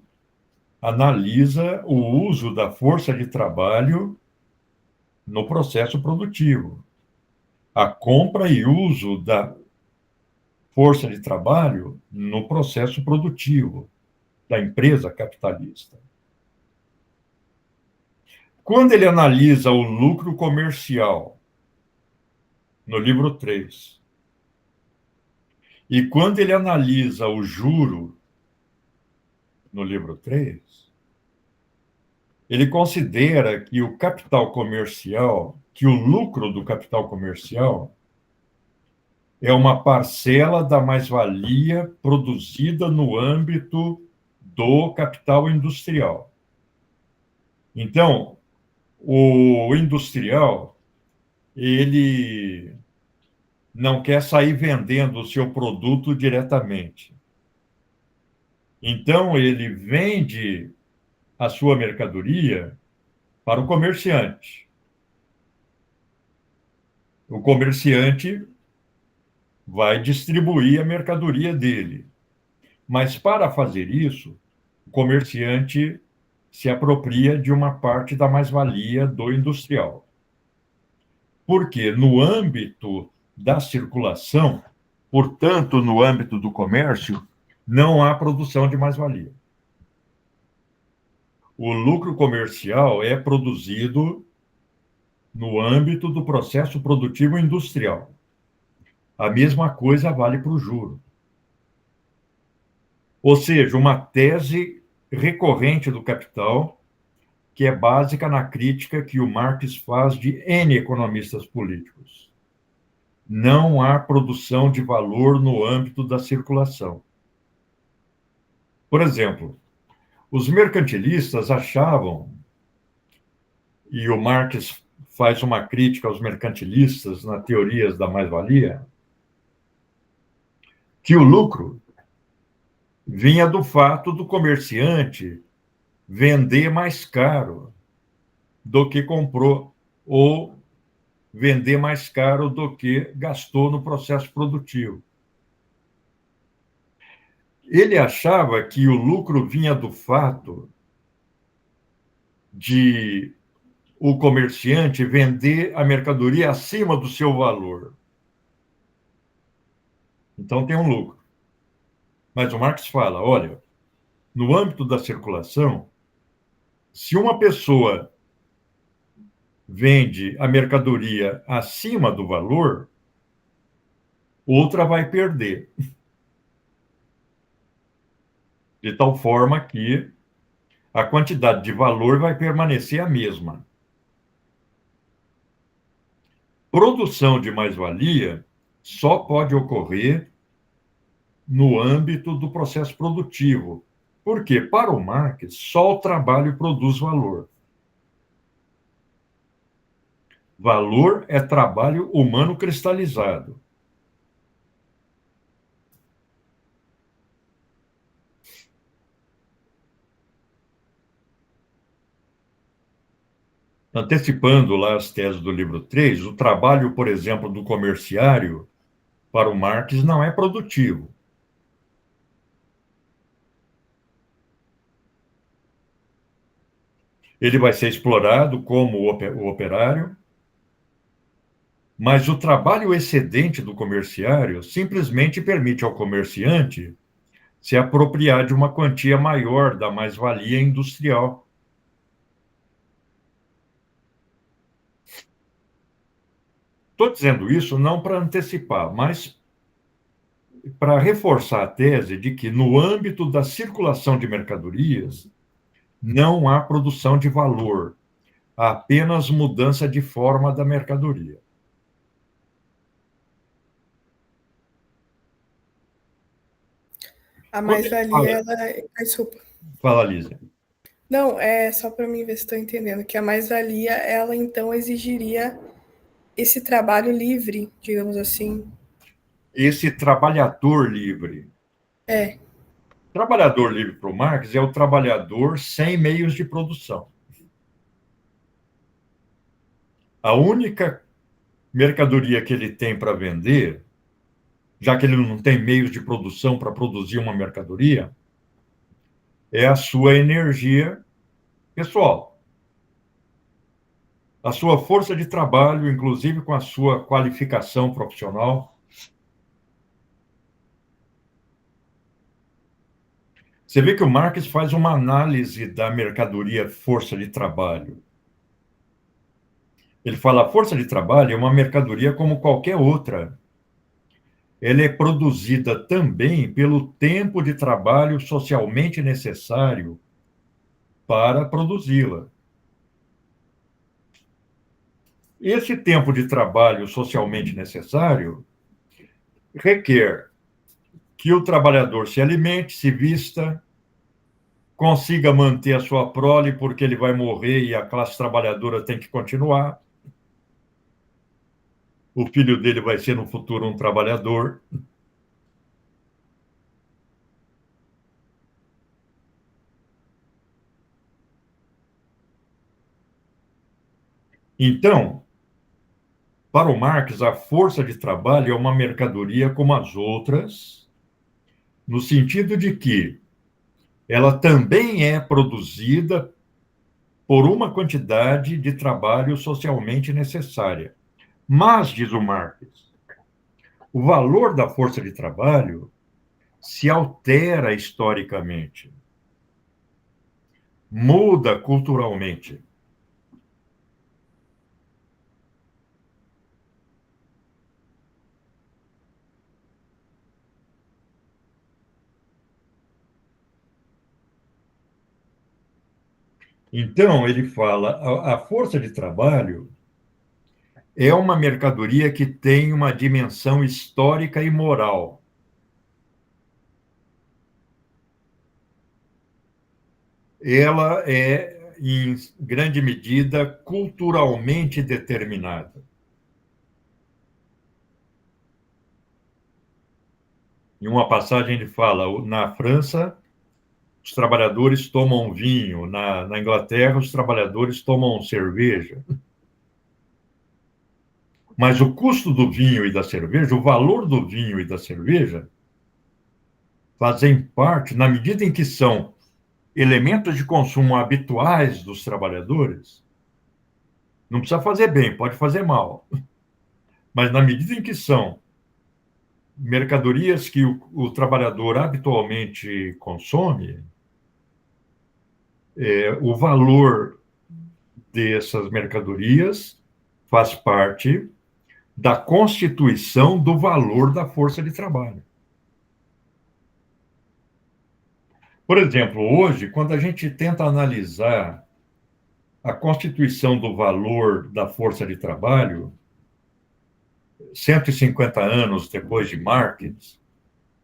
S1: analisa o uso da força de trabalho no processo produtivo. A compra e uso da força de trabalho no processo produtivo da empresa capitalista. Quando ele analisa o lucro comercial, no livro 3, e quando ele analisa o juro, no livro 3, ele considera que o capital comercial, que o lucro do capital comercial é uma parcela da mais-valia produzida no âmbito do capital industrial. Então, o industrial, ele não quer sair vendendo o seu produto diretamente. Então, ele vende a sua mercadoria para o comerciante. O comerciante vai distribuir a mercadoria dele. Mas, para fazer isso, o comerciante se apropria de uma parte da mais-valia do industrial. Porque, no âmbito da circulação, portanto, no âmbito do comércio, não há produção de mais-valia. O lucro comercial é produzido no âmbito do processo produtivo industrial. A mesma coisa vale para o juro. Ou seja, uma tese recorrente do Capital, que é básica na crítica que o Marx faz de N economistas políticos. Não há produção de valor no âmbito da circulação. Por exemplo, os mercantilistas achavam, e o Marx faz uma crítica aos mercantilistas na Teorias da Mais-Valia, que o lucro vinha do fato do comerciante vender mais caro do que comprou, ou vender mais caro do que gastou no processo produtivo. Ele achava que o lucro vinha do fato de o comerciante vender a mercadoria acima do seu valor. Então tem um lucro. Mas o Marx fala, olha, no âmbito da circulação, se uma pessoa vende a mercadoria acima do valor, outra vai perder. De tal forma que a quantidade de valor vai permanecer a mesma. Produção de mais-valia só pode ocorrer no âmbito do processo produtivo, porque, para o Marx, só o trabalho produz valor. Valor é trabalho humano cristalizado. Antecipando lá as teses do livro 3, o trabalho, por exemplo, do comerciário, para o Marx, não é produtivo. Ele vai ser explorado como o operário, mas o trabalho excedente do comerciário simplesmente permite ao comerciante se apropriar de uma quantia maior da mais-valia industrial. Estou dizendo isso não para antecipar, mas para reforçar a tese de que, no âmbito da circulação de mercadorias, não há produção de valor, há apenas mudança de forma da mercadoria.
S2: A mais-valia, ela... Desculpa.
S1: Fala, Lísia.
S2: Não, é só para mim ver se estou entendendo, que a mais-valia, ela então exigiria esse trabalho livre, digamos assim.
S1: Esse trabalhador livre.
S2: É.
S1: Trabalhador livre para o Marx é o trabalhador sem meios de produção. A única mercadoria que ele tem para vender, já que ele não tem meios de produção para produzir uma mercadoria, é a sua energia pessoal. A sua força de trabalho, inclusive com a sua qualificação profissional. Você vê que o Marx faz uma análise da mercadoria força de trabalho. Ele fala, a força de trabalho é uma mercadoria como qualquer outra. Ela é produzida também pelo tempo de trabalho socialmente necessário para produzi-la. Esse tempo de trabalho socialmente necessário requer que o trabalhador se alimente, se vista, consiga manter a sua prole, porque ele vai morrer e a classe trabalhadora tem que continuar. O filho dele vai ser, no futuro, um trabalhador. Então, para o Marx, a força de trabalho é uma mercadoria como as outras, no sentido de que ela também é produzida por uma quantidade de trabalho socialmente necessária. Mas, diz o Marx, o valor da força de trabalho se altera historicamente, muda culturalmente. Então, ele fala, a força de trabalho é uma mercadoria que tem uma dimensão histórica e moral. Ela é, em grande medida, culturalmente determinada. Em uma passagem ele fala, na França, os trabalhadores tomam vinho, na Inglaterra, os trabalhadores tomam cerveja. Mas o custo do vinho e da cerveja, o valor do vinho e da cerveja, fazem parte, na medida em que são elementos de consumo habituais dos trabalhadores, não precisa fazer bem, pode fazer mal. Mas na medida em que são mercadorias que o trabalhador habitualmente consome, o valor dessas mercadorias faz parte da constituição do valor da força de trabalho. Por exemplo, hoje, quando a gente tenta analisar a constituição do valor da força de trabalho, 150 anos depois de Marx,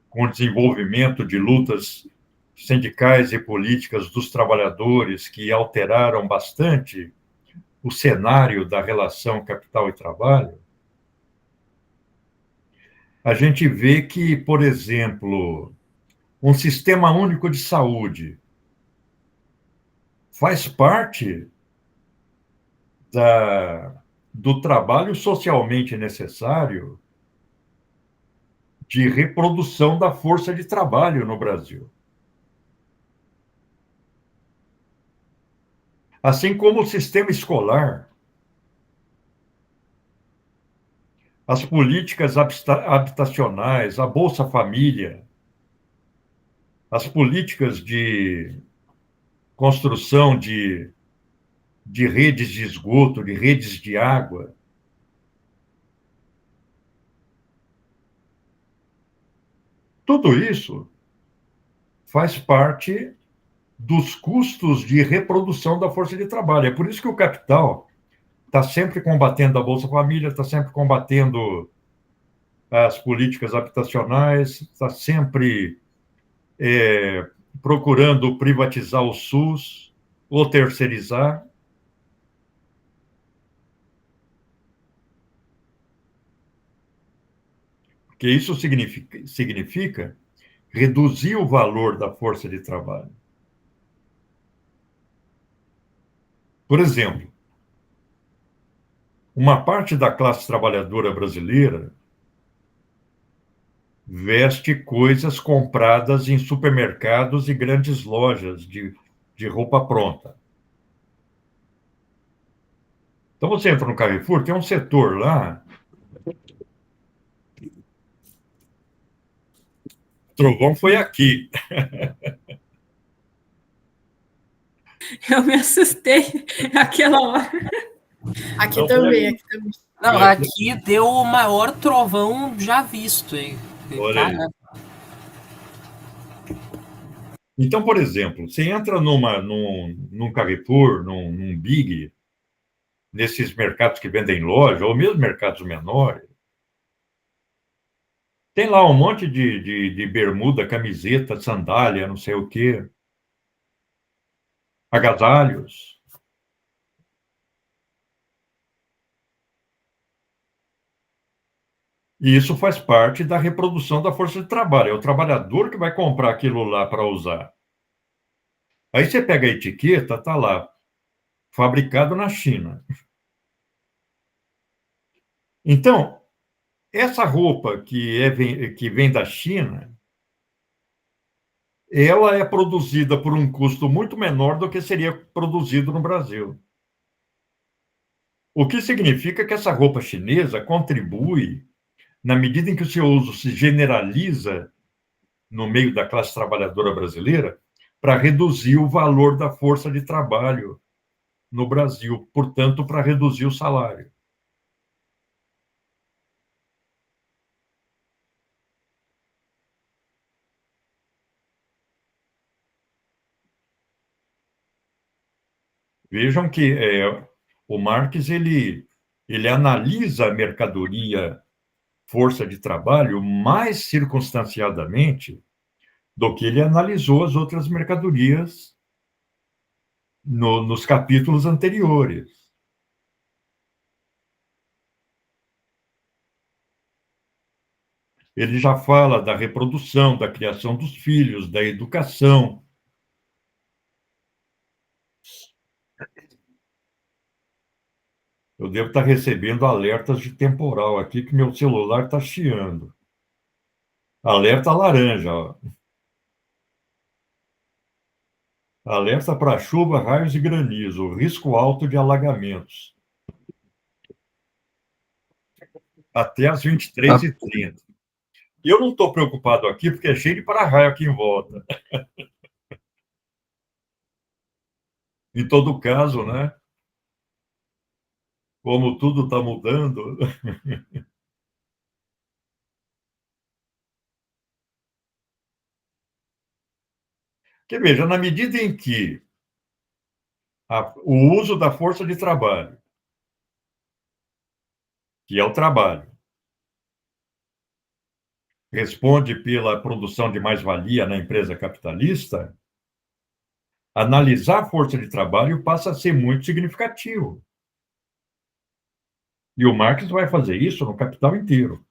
S1: com o desenvolvimento de lutas sindicais e políticas dos trabalhadores que alteraram bastante o cenário da relação capital e trabalho, a gente vê que, por exemplo, um sistema único de saúde faz parte do trabalho socialmente necessário de reprodução da força de trabalho no Brasil. Assim como o sistema escolar, as políticas habitacionais, a Bolsa Família, as políticas de construção de redes de esgoto, de redes de água. Tudo isso faz parte dos custos de reprodução da força de trabalho. É por isso que o capital está sempre combatendo a Bolsa Família, está sempre combatendo as políticas habitacionais, está sempre procurando privatizar o SUS ou terceirizar. Porque isso significa reduzir o valor da força de trabalho. Por exemplo, uma parte da classe trabalhadora brasileira veste coisas compradas em supermercados e grandes lojas de roupa pronta. Então, você entra no Carrefour, tem um setor lá. O trovão foi aqui.
S3: Eu me assustei naquela hora.
S2: Aqui
S1: Não,
S2: também, aqui também.
S4: Não, aqui deu o maior trovão já visto, hein?
S1: Olha aí. Então, por exemplo, você entra num Carrefour, num Big, nesses mercados que vendem loja, ou mesmo mercados menores, tem lá um monte de bermuda, camiseta, sandália, não sei o quê, agasalhos. E isso faz parte da reprodução da força de trabalho. É o trabalhador que vai comprar aquilo lá para usar. Aí você pega a etiqueta, está lá, fabricado na China. Então, essa roupa que vem da China, ela é produzida por um custo muito menor do que seria produzido no Brasil. O que significa que essa roupa chinesa contribui, na medida em que o seu uso se generaliza no meio da classe trabalhadora brasileira, para reduzir o valor da força de trabalho no Brasil, portanto, para reduzir o salário. Vejam que o Marx ele analisa a mercadoria, força de trabalho, mais circunstanciadamente do que ele analisou as outras mercadorias nos capítulos anteriores. Ele já fala da reprodução, da criação dos filhos, da educação. Eu devo estar recebendo alertas de temporal aqui, que meu celular está chiando. Alerta laranja, ó. Alerta para chuva, raios e granizo, risco alto de alagamentos. Até às 23h30. E eu não estou preocupado aqui, porque é cheio de para-raio aqui em volta. Em todo caso, né? Como tudo está mudando. Que veja, na medida em que o uso da força de trabalho, que é o trabalho, responde pela produção de mais-valia na empresa capitalista, analisar a força de trabalho passa a ser muito significativo. E o Marx vai fazer isso no Capital inteiro.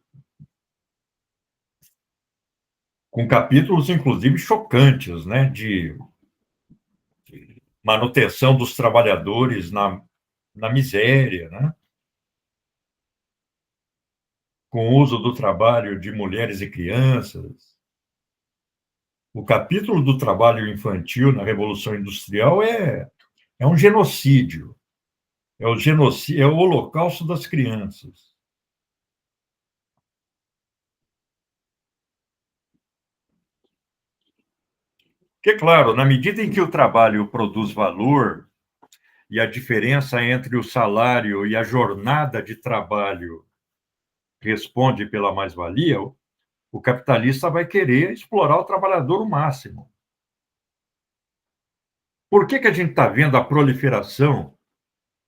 S1: Com capítulos, inclusive, chocantes, né, de manutenção dos trabalhadores na miséria, né, com o uso do trabalho de mulheres e crianças. O capítulo do trabalho infantil na Revolução Industrial é um genocídio. É o holocausto das crianças. Porque, claro, na medida em que o trabalho produz valor e a diferença entre o salário e a jornada de trabalho responde pela mais-valia, o capitalista vai querer explorar o trabalhador o máximo. Por que a gente está vendo a proliferação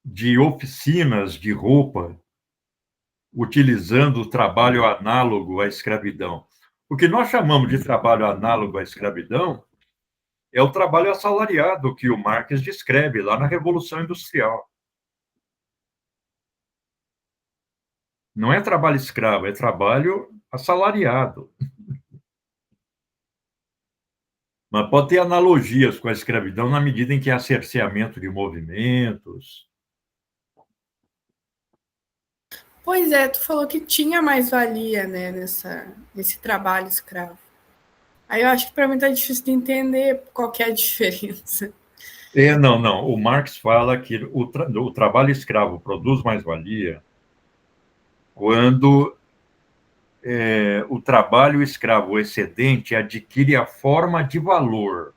S1: de oficinas de roupa utilizando o trabalho análogo à escravidão? O que nós chamamos de trabalho análogo à escravidão é o trabalho assalariado que o Marx descreve lá na Revolução Industrial. Não é trabalho escravo, é trabalho assalariado. Mas pode ter analogias com a escravidão na medida em que há cerceamento de movimentos.
S2: Pois é, tu falou que tinha mais-valia, né, nesse trabalho escravo. Aí eu acho que para mim tá difícil de entender qual que é a diferença.
S1: Não. O Marx fala que o trabalho escravo produz mais-valia quando o trabalho escravo excedente adquire a forma de valor.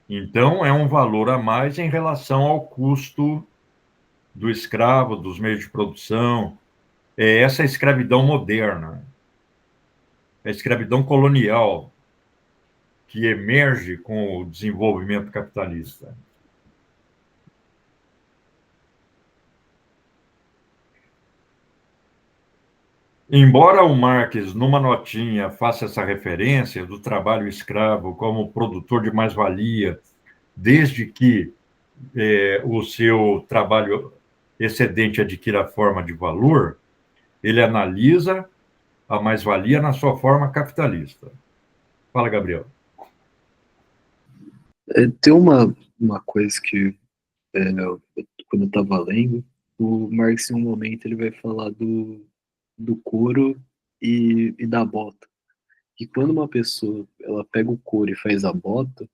S1: Então, é um valor a mais em relação ao custo do escravo, dos meios de produção. É essa escravidão moderna, a escravidão colonial, que emerge com o desenvolvimento capitalista. embora o Marx, numa notinha, faça essa referência do trabalho escravo como produtor de mais-valia, desde que o seu trabalho excedente adquira forma de valor, ele analisa a mais-valia na sua forma capitalista. Fala, Gabriel.
S5: Tem uma coisa que, quando eu estava lendo, o Marx, em um momento, ele vai falar do couro e da bota. E quando uma pessoa ela pega o couro e faz a bota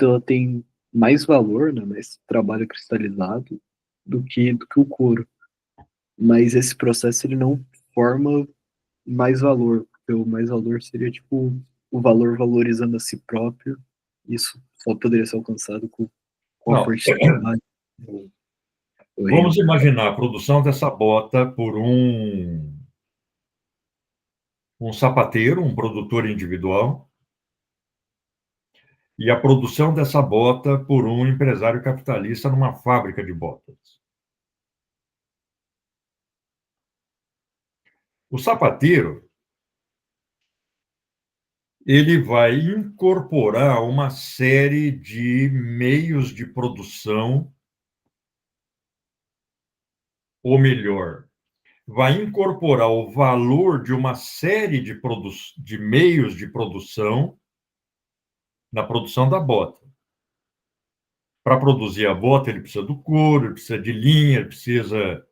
S5: ela tem mais valor, né, mais trabalho cristalizado do que o couro. Mas esse processo ele não forma mais valor, porque o mais valor seria tipo o valor valorizando a si próprio. Isso só poderia ser alcançado com a
S1: Não,
S5: força de trabalho.
S1: vamos imaginar a produção dessa bota por um sapateiro, um produtor individual, e a produção dessa bota por um empresário capitalista numa fábrica de botas. O sapateiro, ele vai incorporar uma série de meios de produção, ou melhor, vai incorporar o valor de uma série de meios de produção na produção da bota. Para produzir a bota, ele precisa do couro, ele precisa de linha, ele precisa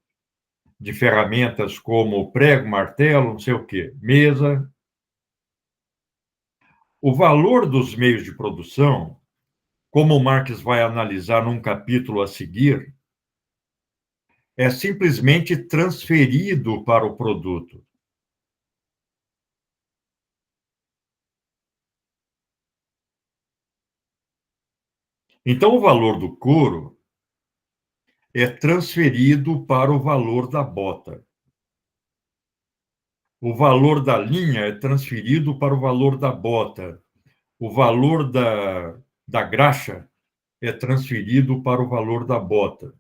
S1: de ferramentas como prego, martelo, não sei o quê, mesa. O valor dos meios de produção, como o Marx vai analisar num capítulo a seguir, é simplesmente transferido para o produto. Então, o valor do couro é transferido para o valor da bota. O valor da linha é transferido para o valor da bota. O valor da graxa é transferido para o valor da bota.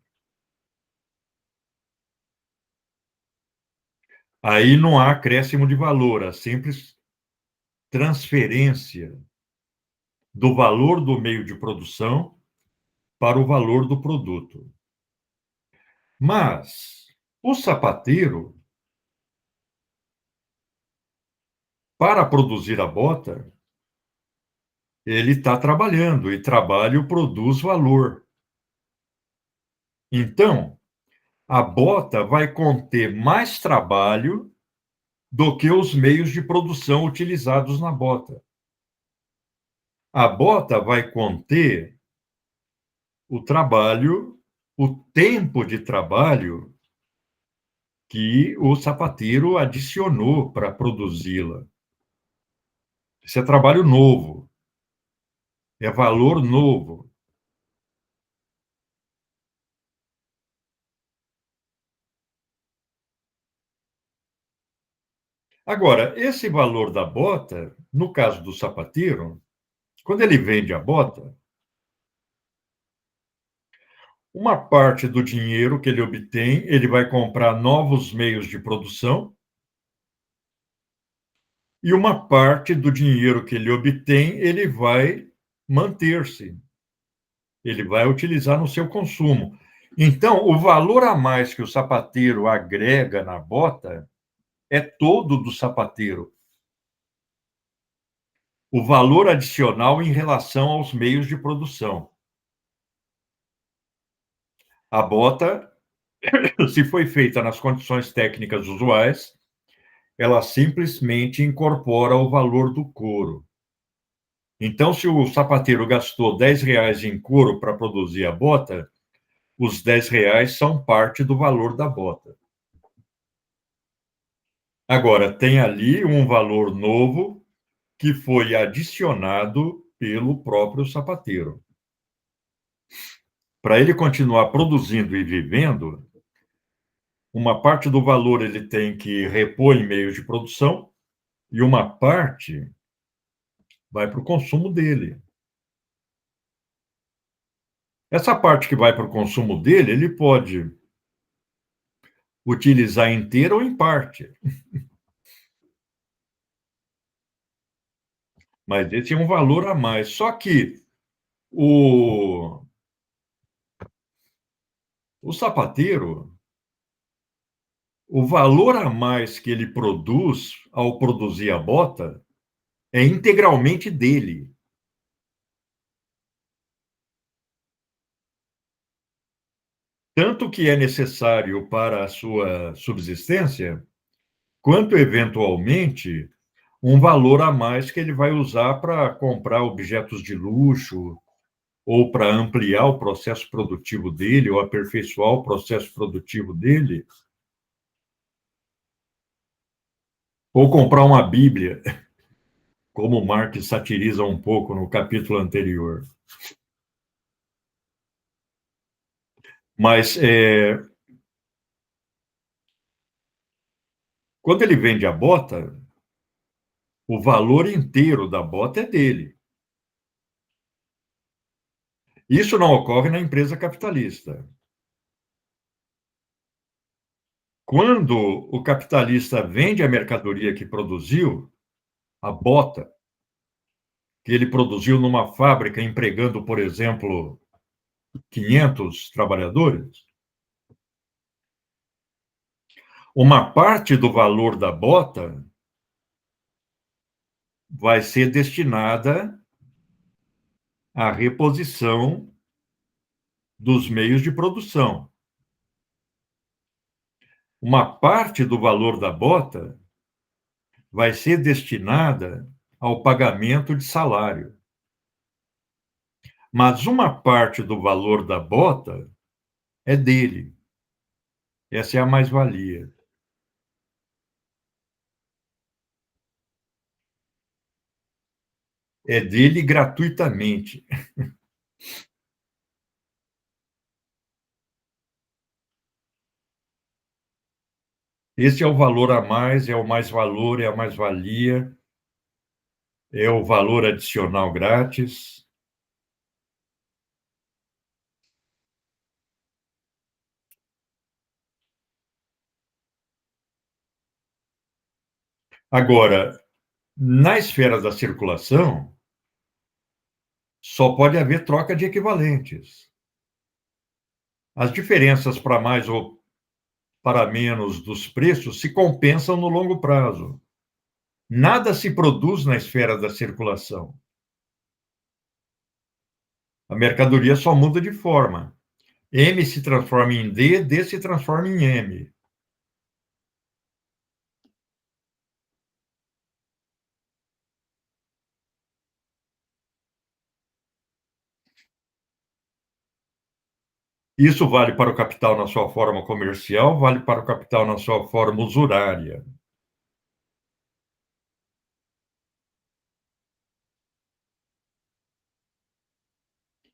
S1: Aí não há acréscimo de valor, há simples transferência do valor do meio de produção para o valor do produto. Mas o sapateiro, para produzir a bota, ele está trabalhando, e trabalho produz valor. Então, a bota vai conter mais trabalho do que os meios de produção utilizados na bota. A bota vai conter o trabalho, o tempo de trabalho que o sapateiro adicionou para produzi-la. Isso é trabalho novo, é valor novo. Agora, esse valor da bota, no caso do sapateiro, quando ele vende a bota, uma parte do dinheiro que ele obtém, ele vai comprar novos meios de produção, e uma parte do dinheiro que ele obtém, ele vai manter-se. Ele vai utilizar no seu consumo. Então, o valor a mais que o sapateiro agrega na bota é todo do sapateiro. O valor adicional em relação aos meios de produção. A bota, se foi feita nas condições técnicas usuais, ela simplesmente incorpora o valor do couro. Então, se o sapateiro gastou R$ 10 em couro para produzir a bota, os R$ 10 são parte do valor da bota. Agora, tem ali um valor novo que foi adicionado pelo próprio sapateiro. Para ele continuar produzindo e vivendo, uma parte do valor ele tem que repor em meios de produção e uma parte vai para o consumo dele. Essa parte que vai para o consumo dele, ele pode utilizar inteira ou em parte. Mas esse é um valor a mais. Só que o sapateiro, o valor a mais que ele produz ao produzir a bota é integralmente dele. Tanto que é necessário para a sua subsistência, quanto eventualmente um valor a mais que ele vai usar para comprar objetos de luxo, ou para ampliar o processo produtivo dele, ou aperfeiçoar o processo produtivo dele, ou comprar uma Bíblia, como Marx satiriza um pouco no capítulo anterior. Mas quando ele vende a bota, o valor inteiro da bota é dele. Isso não ocorre na empresa capitalista. Quando o capitalista vende a mercadoria que produziu, a bota que ele produziu numa fábrica empregando, por exemplo, 500 trabalhadores, uma parte do valor da bota vai ser destinada à reposição dos meios de produção. Uma parte do valor da bota vai ser destinada ao pagamento de salário. Mas uma parte do valor da bota é dele. Essa é a mais-valia. É dele gratuitamente. Esse é o valor a mais, é o mais-valor, é a mais-valia, é o valor adicional grátis. Agora, na esfera da circulação, só pode haver troca de equivalentes. As diferenças para mais ou para menos dos preços se compensam no longo prazo. Nada se produz na esfera da circulação. A mercadoria só muda de forma. M se transforma em D, D se transforma em M. Isso vale para o capital na sua forma comercial, vale para o capital na sua forma usurária.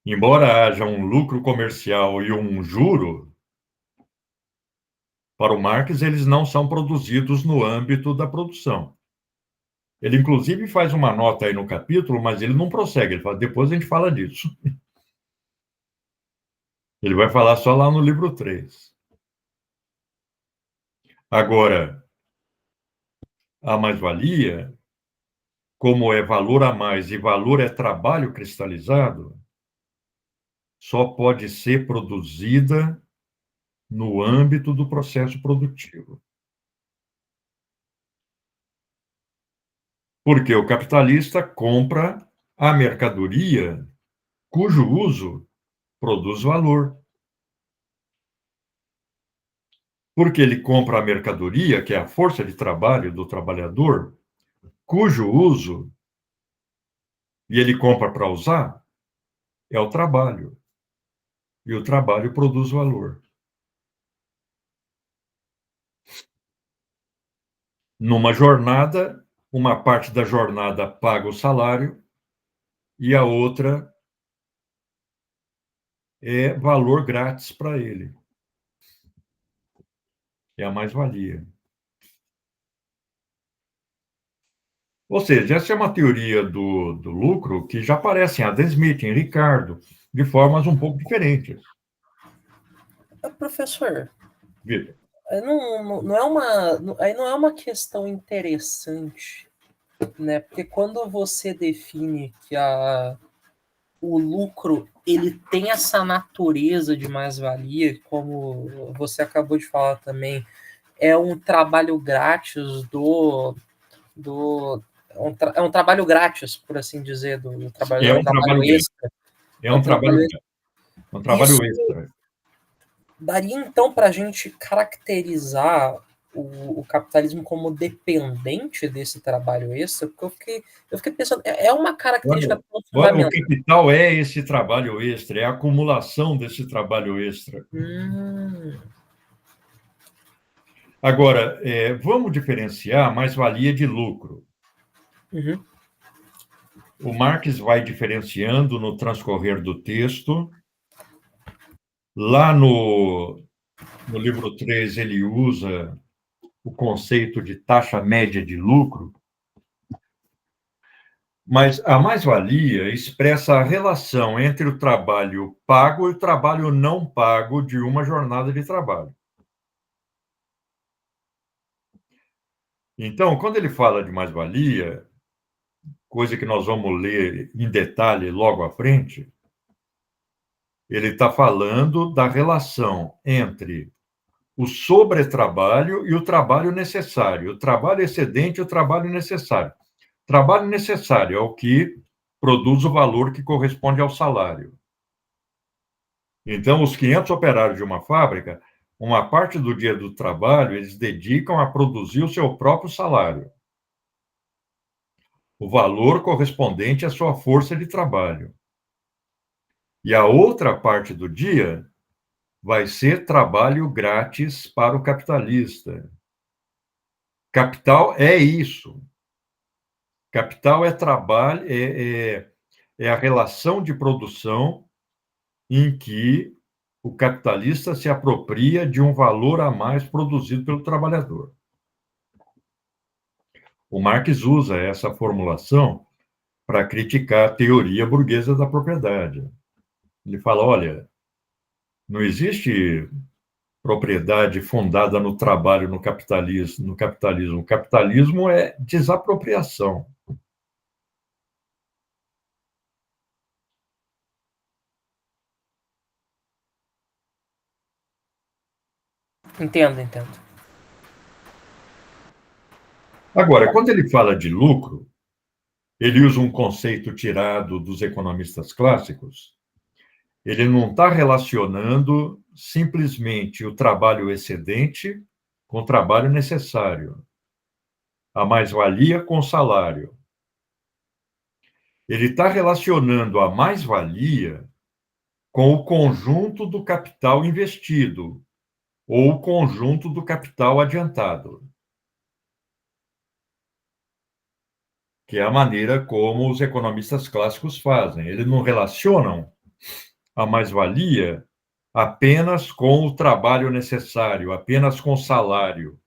S1: Embora haja um lucro comercial e um juro, para o Marx, eles não são produzidos no âmbito da produção. Ele, inclusive, faz uma nota aí no capítulo, mas ele não prossegue. Ele fala, depois a gente fala disso. Ele vai falar só lá no livro 3. Agora, a mais-valia, como é valor a mais e valor é trabalho cristalizado, só pode ser produzida no âmbito do processo produtivo. Porque o capitalista compra a mercadoria cujo uso produz valor. Porque ele compra a mercadoria, que é a força de trabalho do trabalhador, cujo uso, e ele compra para usar, é o trabalho. E o trabalho produz valor. Numa jornada, uma parte da jornada paga o salário e a outra é valor grátis para ele. É a mais-valia. Ou seja, essa é uma teoria do lucro que já aparece em Adam Smith, em Ricardo, de formas um pouco diferentes.
S4: Professor,
S1: Vitor.
S4: Aí não é uma questão interessante, né? Porque quando você define que o lucro ele tem essa natureza de mais-valia, como você acabou de falar também, é um trabalho grátis é um trabalho grátis, por assim dizer, do trabalhador,
S1: É
S4: é um
S1: um
S4: trabalho
S1: trabalho grátis.
S4: extra.
S1: É um trabalho
S4: extra.
S1: um trabalho
S4: Isso
S1: extra.
S4: daria, então, para a gente caracterizar o capitalismo como dependente desse trabalho extra, porque eu fiquei pensando, é uma característica tão
S1: Olha, o
S4: fundamental.
S1: capital é esse trabalho extra, é a acumulação desse trabalho extra. Agora, vamos diferenciar mais-valia de lucro.
S4: Uhum.
S1: O Marx vai diferenciando no transcorrer do texto. Lá no livro 3, ele usa o conceito de taxa média de lucro, mas a mais-valia expressa a relação entre o trabalho pago e o trabalho não pago de uma jornada de trabalho. Então, quando ele fala de mais-valia, coisa que nós vamos ler em detalhe logo à frente, ele está falando da relação entre o sobretrabalho e o trabalho necessário, o trabalho excedente e o trabalho necessário. Trabalho necessário é o que produz o valor que corresponde ao salário. Então, os 500 operários de uma fábrica, uma parte do dia do trabalho, eles dedicam a produzir o seu próprio salário. O valor correspondente à sua força de trabalho. E a outra parte do dia vai ser trabalho grátis para o capitalista. Capital é isso. Capital é trabalho, é a relação de produção em que o capitalista se apropria de um valor a mais produzido pelo trabalhador. O Marx usa essa formulação para criticar a teoria burguesa da propriedade. Ele fala, olha, não existe propriedade fundada no trabalho no capitalismo. O capitalismo é desapropriação.
S4: Entendo.
S1: Agora, quando ele fala de lucro, ele usa um conceito tirado dos economistas clássicos. Ele não está relacionando simplesmente o trabalho excedente com o trabalho necessário, a mais-valia com o salário. Ele está relacionando a mais-valia com o conjunto do capital investido ou o conjunto do capital adiantado, que é a maneira como os economistas clássicos fazem. Eles não relacionam a mais-valia apenas com o trabalho necessário, apenas com o salário.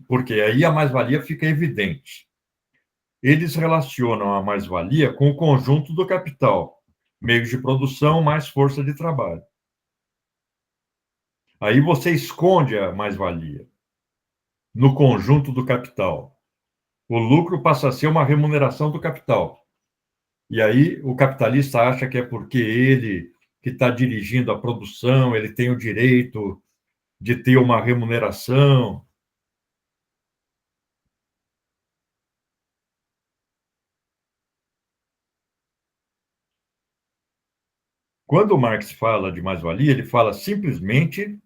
S1: Porque aí a mais-valia fica evidente. Eles relacionam a mais-valia com o conjunto do capital, meios de produção mais força de trabalho. Aí você esconde a mais-valia no conjunto do capital. O lucro passa a ser uma remuneração do capital. E aí o capitalista acha que é porque ele que está dirigindo a produção, ele tem o direito de ter uma remuneração. Quando o Marx fala de mais-valia, ele fala simplesmente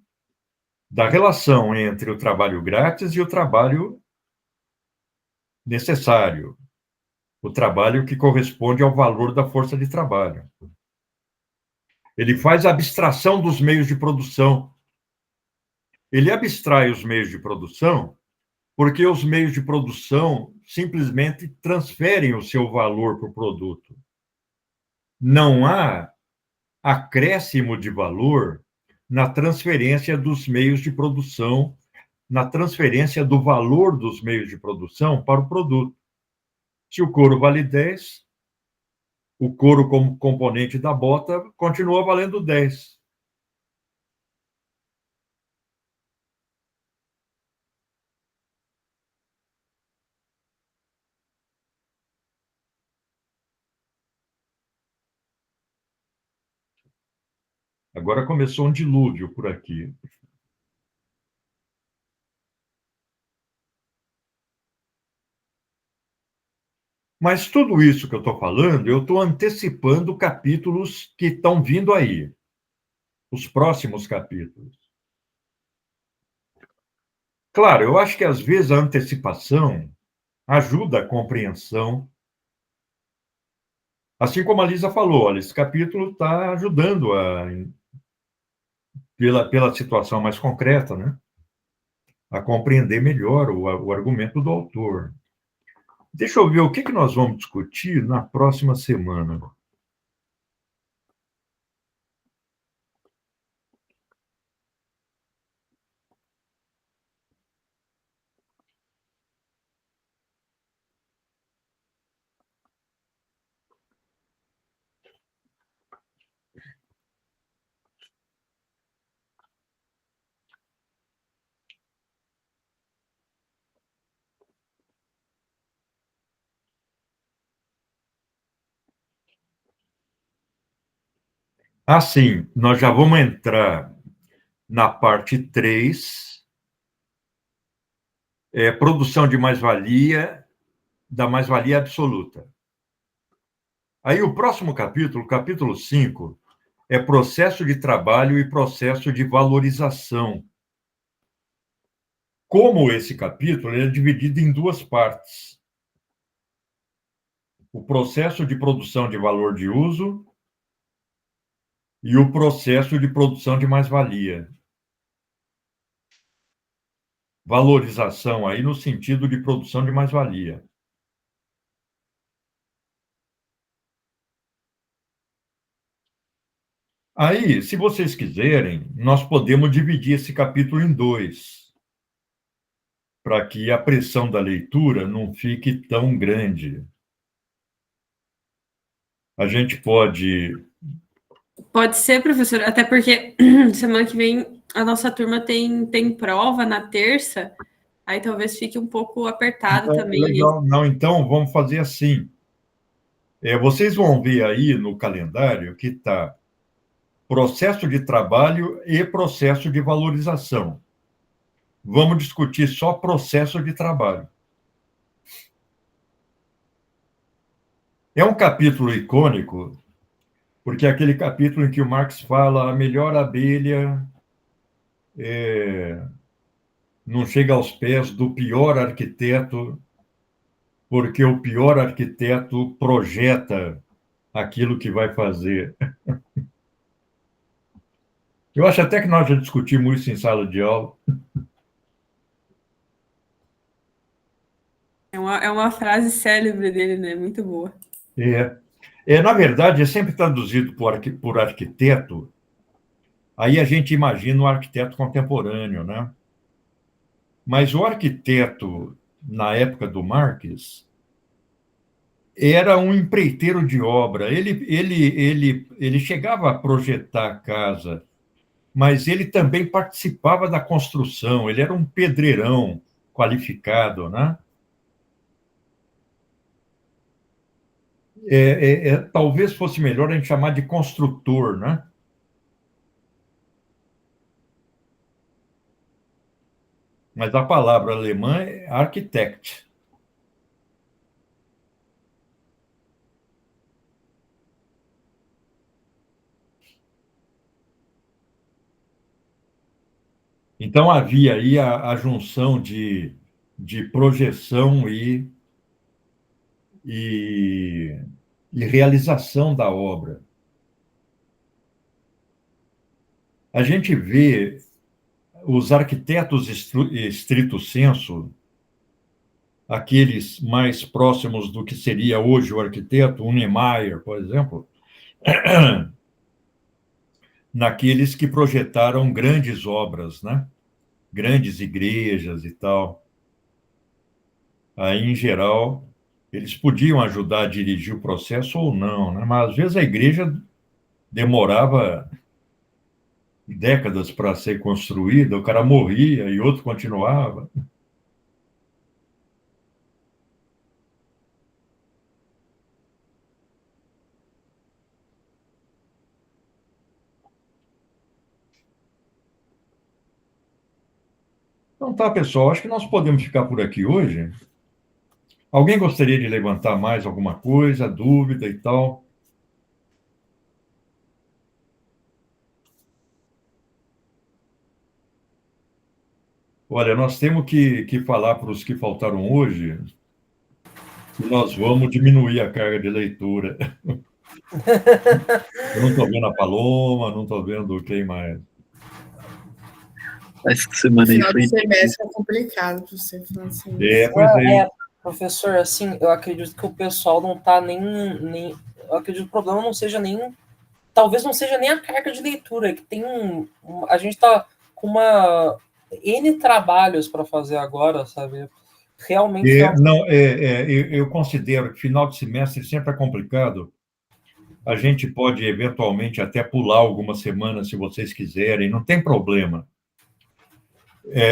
S1: da relação entre o trabalho grátis e o trabalho necessário, o trabalho que corresponde ao valor da força de trabalho. Ele faz a abstração dos meios de produção. Ele abstrai os meios de produção porque os meios de produção simplesmente transferem o seu valor para o produto. Não há acréscimo de valor na transferência dos meios de produção, na transferência do valor dos meios de produção para o produto. Se o couro vale 10, o couro como componente da bota continua valendo 10. Agora começou um dilúvio por aqui. Mas tudo isso que eu estou falando, eu estou antecipando capítulos que estão vindo aí, os próximos capítulos. Claro, eu acho que às vezes a antecipação ajuda a compreensão. Assim como a Lisa falou, olha, esse capítulo está ajudando pela situação mais concreta, né, a compreender melhor o argumento do autor. Deixa eu ver o que nós vamos discutir na próxima semana. Assim, nós já vamos entrar na parte 3, produção de mais-valia, da mais-valia absoluta. Aí o próximo capítulo, capítulo 5, é processo de trabalho e processo de valorização. Como esse capítulo é dividido em duas partes. O processo de produção de valor de uso e o processo de produção de mais-valia. Valorização aí no sentido de produção de mais-valia. Aí, se vocês quiserem, nós podemos dividir esse capítulo em 2, para que a pressão da leitura não fique tão grande. A gente pode.
S3: Pode ser, professor, até porque semana que vem a nossa turma tem prova na terça, aí talvez fique um pouco apertado também.
S1: Legal. Não, então vamos fazer assim. Vocês vão ver aí no calendário que está processo de trabalho e processo de valorização. Vamos discutir só processo de trabalho. É um capítulo icônico, porque é aquele capítulo em que o Marx fala a melhor abelha não chega aos pés do pior arquiteto, porque o pior arquiteto projeta aquilo que vai fazer. Eu acho até que nós já discutimos isso em sala de aula.
S3: É uma frase célebre dele, né? Muito boa.
S1: Na verdade, é sempre traduzido por arquiteto. Aí a gente imagina o arquiteto contemporâneo, né? Mas o arquiteto, na época do Marx, era um empreiteiro de obra. Ele chegava a projetar a casa, mas ele também participava da construção. Ele era um pedreirão qualificado, né? Talvez fosse melhor a gente chamar de construtor, né? Mas a palavra alemã é architect. Então havia aí a junção de projeção e, e realização da obra. A gente vê os arquitetos estrito sensu, aqueles mais próximos do que seria hoje o arquiteto, o Niemeyer, por exemplo, naqueles que projetaram grandes obras, né? Grandes igrejas e tal. Aí, em geral, eles podiam ajudar a dirigir o processo ou não, né? Mas às vezes a igreja demorava décadas para ser construída, o cara morria e outro continuava. Então tá, pessoal, acho que nós podemos ficar por aqui hoje. Alguém gostaria de levantar mais alguma coisa, dúvida e tal? Olha, nós temos que falar para os que faltaram hoje que nós vamos diminuir a carga de leitura. Eu não estou vendo a Paloma, não estou vendo quem mais.
S5: Essa semana aí
S2: Final
S5: foi.
S2: do semestre é complicado para você, Francisco.
S1: Pois é.
S4: Professor, assim, eu acredito que o pessoal não tá nem. Eu acredito que o problema não seja nem. Talvez não seja nem a carga de leitura, que tem a gente tá com uma N trabalhos para fazer agora, sabe? Realmente.
S1: Eu considero que final de semestre sempre é complicado. A gente pode, eventualmente, até pular algumas semanas, se vocês quiserem, não tem problema.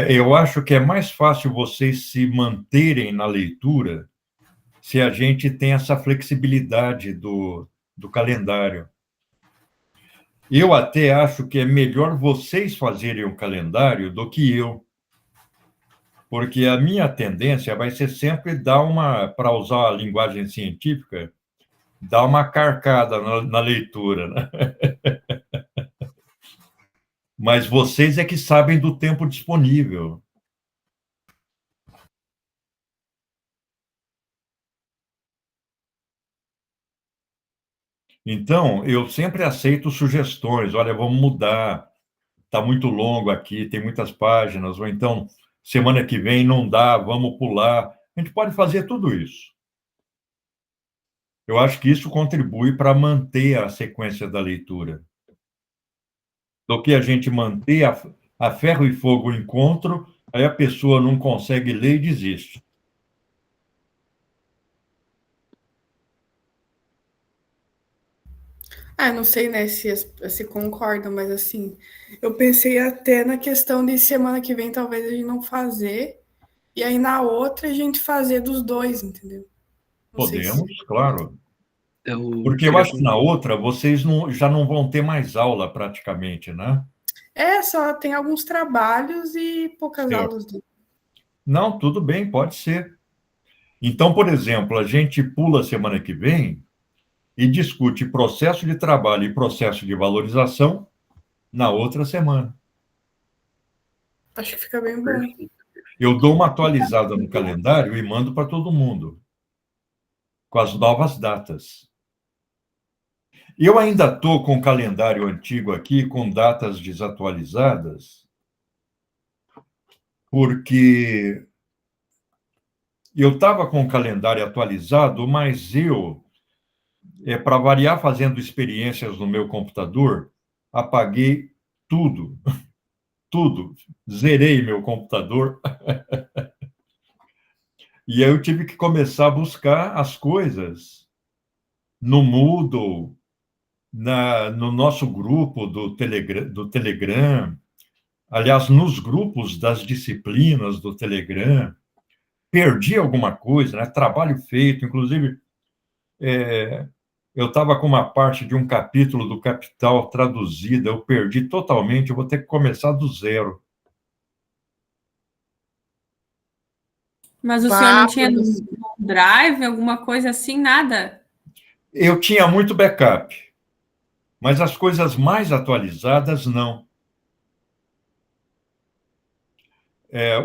S1: Eu acho que é mais fácil vocês se manterem na leitura se a gente tem essa flexibilidade do calendário. Eu até acho que é melhor vocês fazerem o calendário do que eu, porque a minha tendência vai ser sempre dar para usar a linguagem científica, dar uma carcada na leitura, né? Mas vocês é que sabem do tempo disponível. Então, eu sempre aceito sugestões. Olha, vamos mudar. Está muito longo aqui, tem muitas páginas. Ou então, semana que vem não dá, vamos pular. A gente pode fazer tudo isso. Eu acho que isso contribui para manter a sequência da leitura. Do que a gente manter a ferro e fogo o encontro, aí a pessoa não consegue ler e desiste.
S2: Ah, eu não sei, né, se concordam, mas assim, eu pensei até na questão de semana que vem talvez a gente não fazer, e aí na outra a gente fazer dos dois, entendeu? Não sei
S1: Podemos, claro. Porque eu
S5: queria
S1: acho que na outra vocês já não vão ter mais aula praticamente, né?
S2: só tem alguns trabalhos e poucas
S1: Certo.
S2: aulas.
S1: Não, tudo bem, pode ser. Então, por exemplo, a gente pula a semana que vem e discute processo de trabalho e processo de valorização na outra semana.
S2: Acho que fica bem bom.
S1: Eu dou uma atualizada no calendário e mando para todo mundo, com as novas datas. Eu ainda estou com o calendário antigo aqui, com datas desatualizadas, porque eu estava com o calendário atualizado, mas para variar, fazendo experiências no meu computador, apaguei tudo, tudo. Zerei meu computador. E aí eu tive que começar a buscar as coisas no Moodle, no nosso grupo do Telegram, aliás, nos grupos das disciplinas do Telegram. Perdi alguma coisa, né? Trabalho feito, inclusive, eu estava com uma parte de um capítulo do Capital traduzida, eu perdi totalmente, eu vou ter que começar do zero.
S3: Mas o senhor não tinha drive, alguma coisa assim, nada?
S1: Eu tinha muito backup, mas as coisas mais atualizadas, não.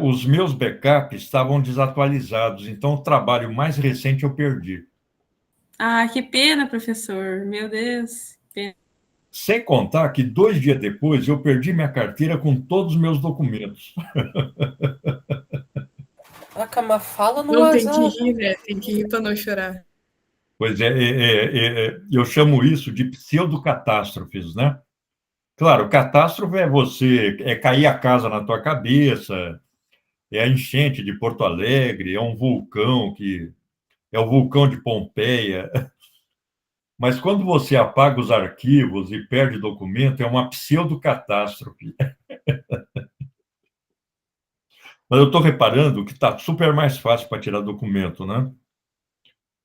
S1: Os meus backups estavam desatualizados, então o trabalho mais recente eu perdi.
S3: Ah, que pena, professor. Meu Deus. Pena.
S1: Sem contar que 2 dias depois eu perdi minha carteira com todos os meus documentos.
S4: Mas fala no
S2: Não
S4: WhatsApp.
S2: tem que rir, né? Tem que rir para não chorar.
S1: Pois eu chamo isso de pseudocatástrofes, né? Claro, catástrofe é cair a casa na tua cabeça, é a enchente de Porto Alegre, é um vulcão é o vulcão de Pompeia. Mas quando você apaga os arquivos e perde documento, é uma pseudocatástrofe. Mas eu estou reparando que está super mais fácil para tirar documento, né?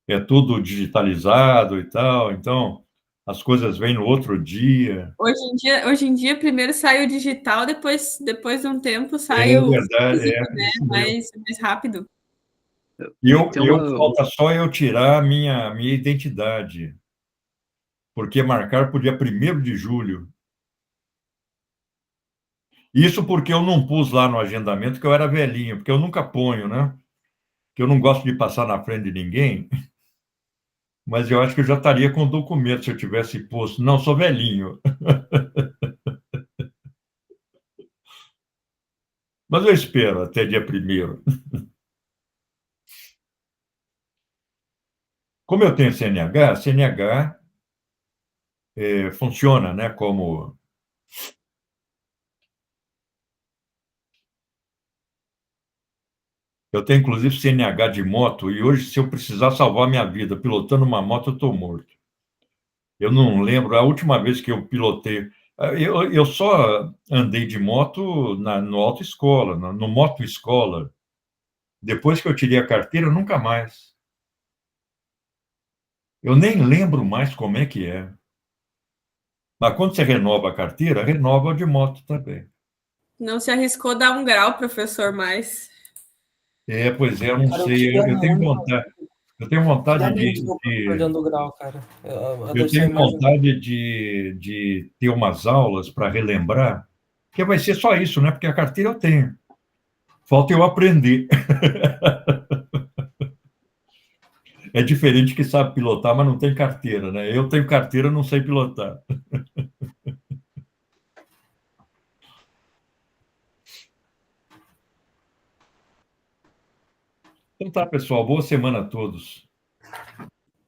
S1: É tudo digitalizado e tal, então as coisas vêm no outro dia.
S3: Hoje em dia primeiro sai o digital, depois de um tempo sai
S1: É
S3: o
S1: verdade,
S3: físico,
S1: é
S3: né?
S1: isso mesmo.
S3: Mais rápido.
S1: Falta só eu tirar a minha identidade, porque marcar para o dia 1º de julho. Isso porque eu não pus lá no agendamento que eu era velhinho, porque eu nunca ponho, né? Que eu não gosto de passar na frente de ninguém, mas eu acho que eu já estaria com o documento se eu tivesse posto. Não, sou velhinho. Mas eu espero até dia 1º. Como eu tenho CNH funciona, né? Como eu tenho, inclusive, CNH de moto, e hoje, se eu precisar salvar minha vida pilotando uma moto, eu estou morto. Eu não lembro, a última vez que eu pilotei. Eu só andei de moto no autoescola, no motoescola. Depois que eu tirei a carteira, nunca mais. Eu nem lembro mais como é que é. Mas quando você renova a carteira, renova de moto também.
S3: Não se arriscou dar um grau, professor, mais.
S1: Pois é, eu não
S4: Cara, eu
S1: sei.
S4: queria
S1: Eu tenho
S4: muito.
S1: vontade. Eu tenho vontade
S4: Queria muito ver o professor dando grau, cara.
S1: eu tenho vontade de ter umas aulas para relembrar, que vai ser só isso, né? Porque a carteira eu tenho. Falta eu aprender. É diferente que sabe pilotar, mas não tem carteira, né? Eu tenho carteira, não sei pilotar. Então tá, pessoal. Boa semana a todos.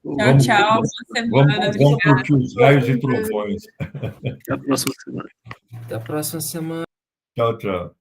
S3: Tchau, tchau. Boa semana.
S1: Vamos curtir os raios e trovões.
S5: Até a próxima semana.
S4: Até a próxima semana.
S1: Tchau, tchau.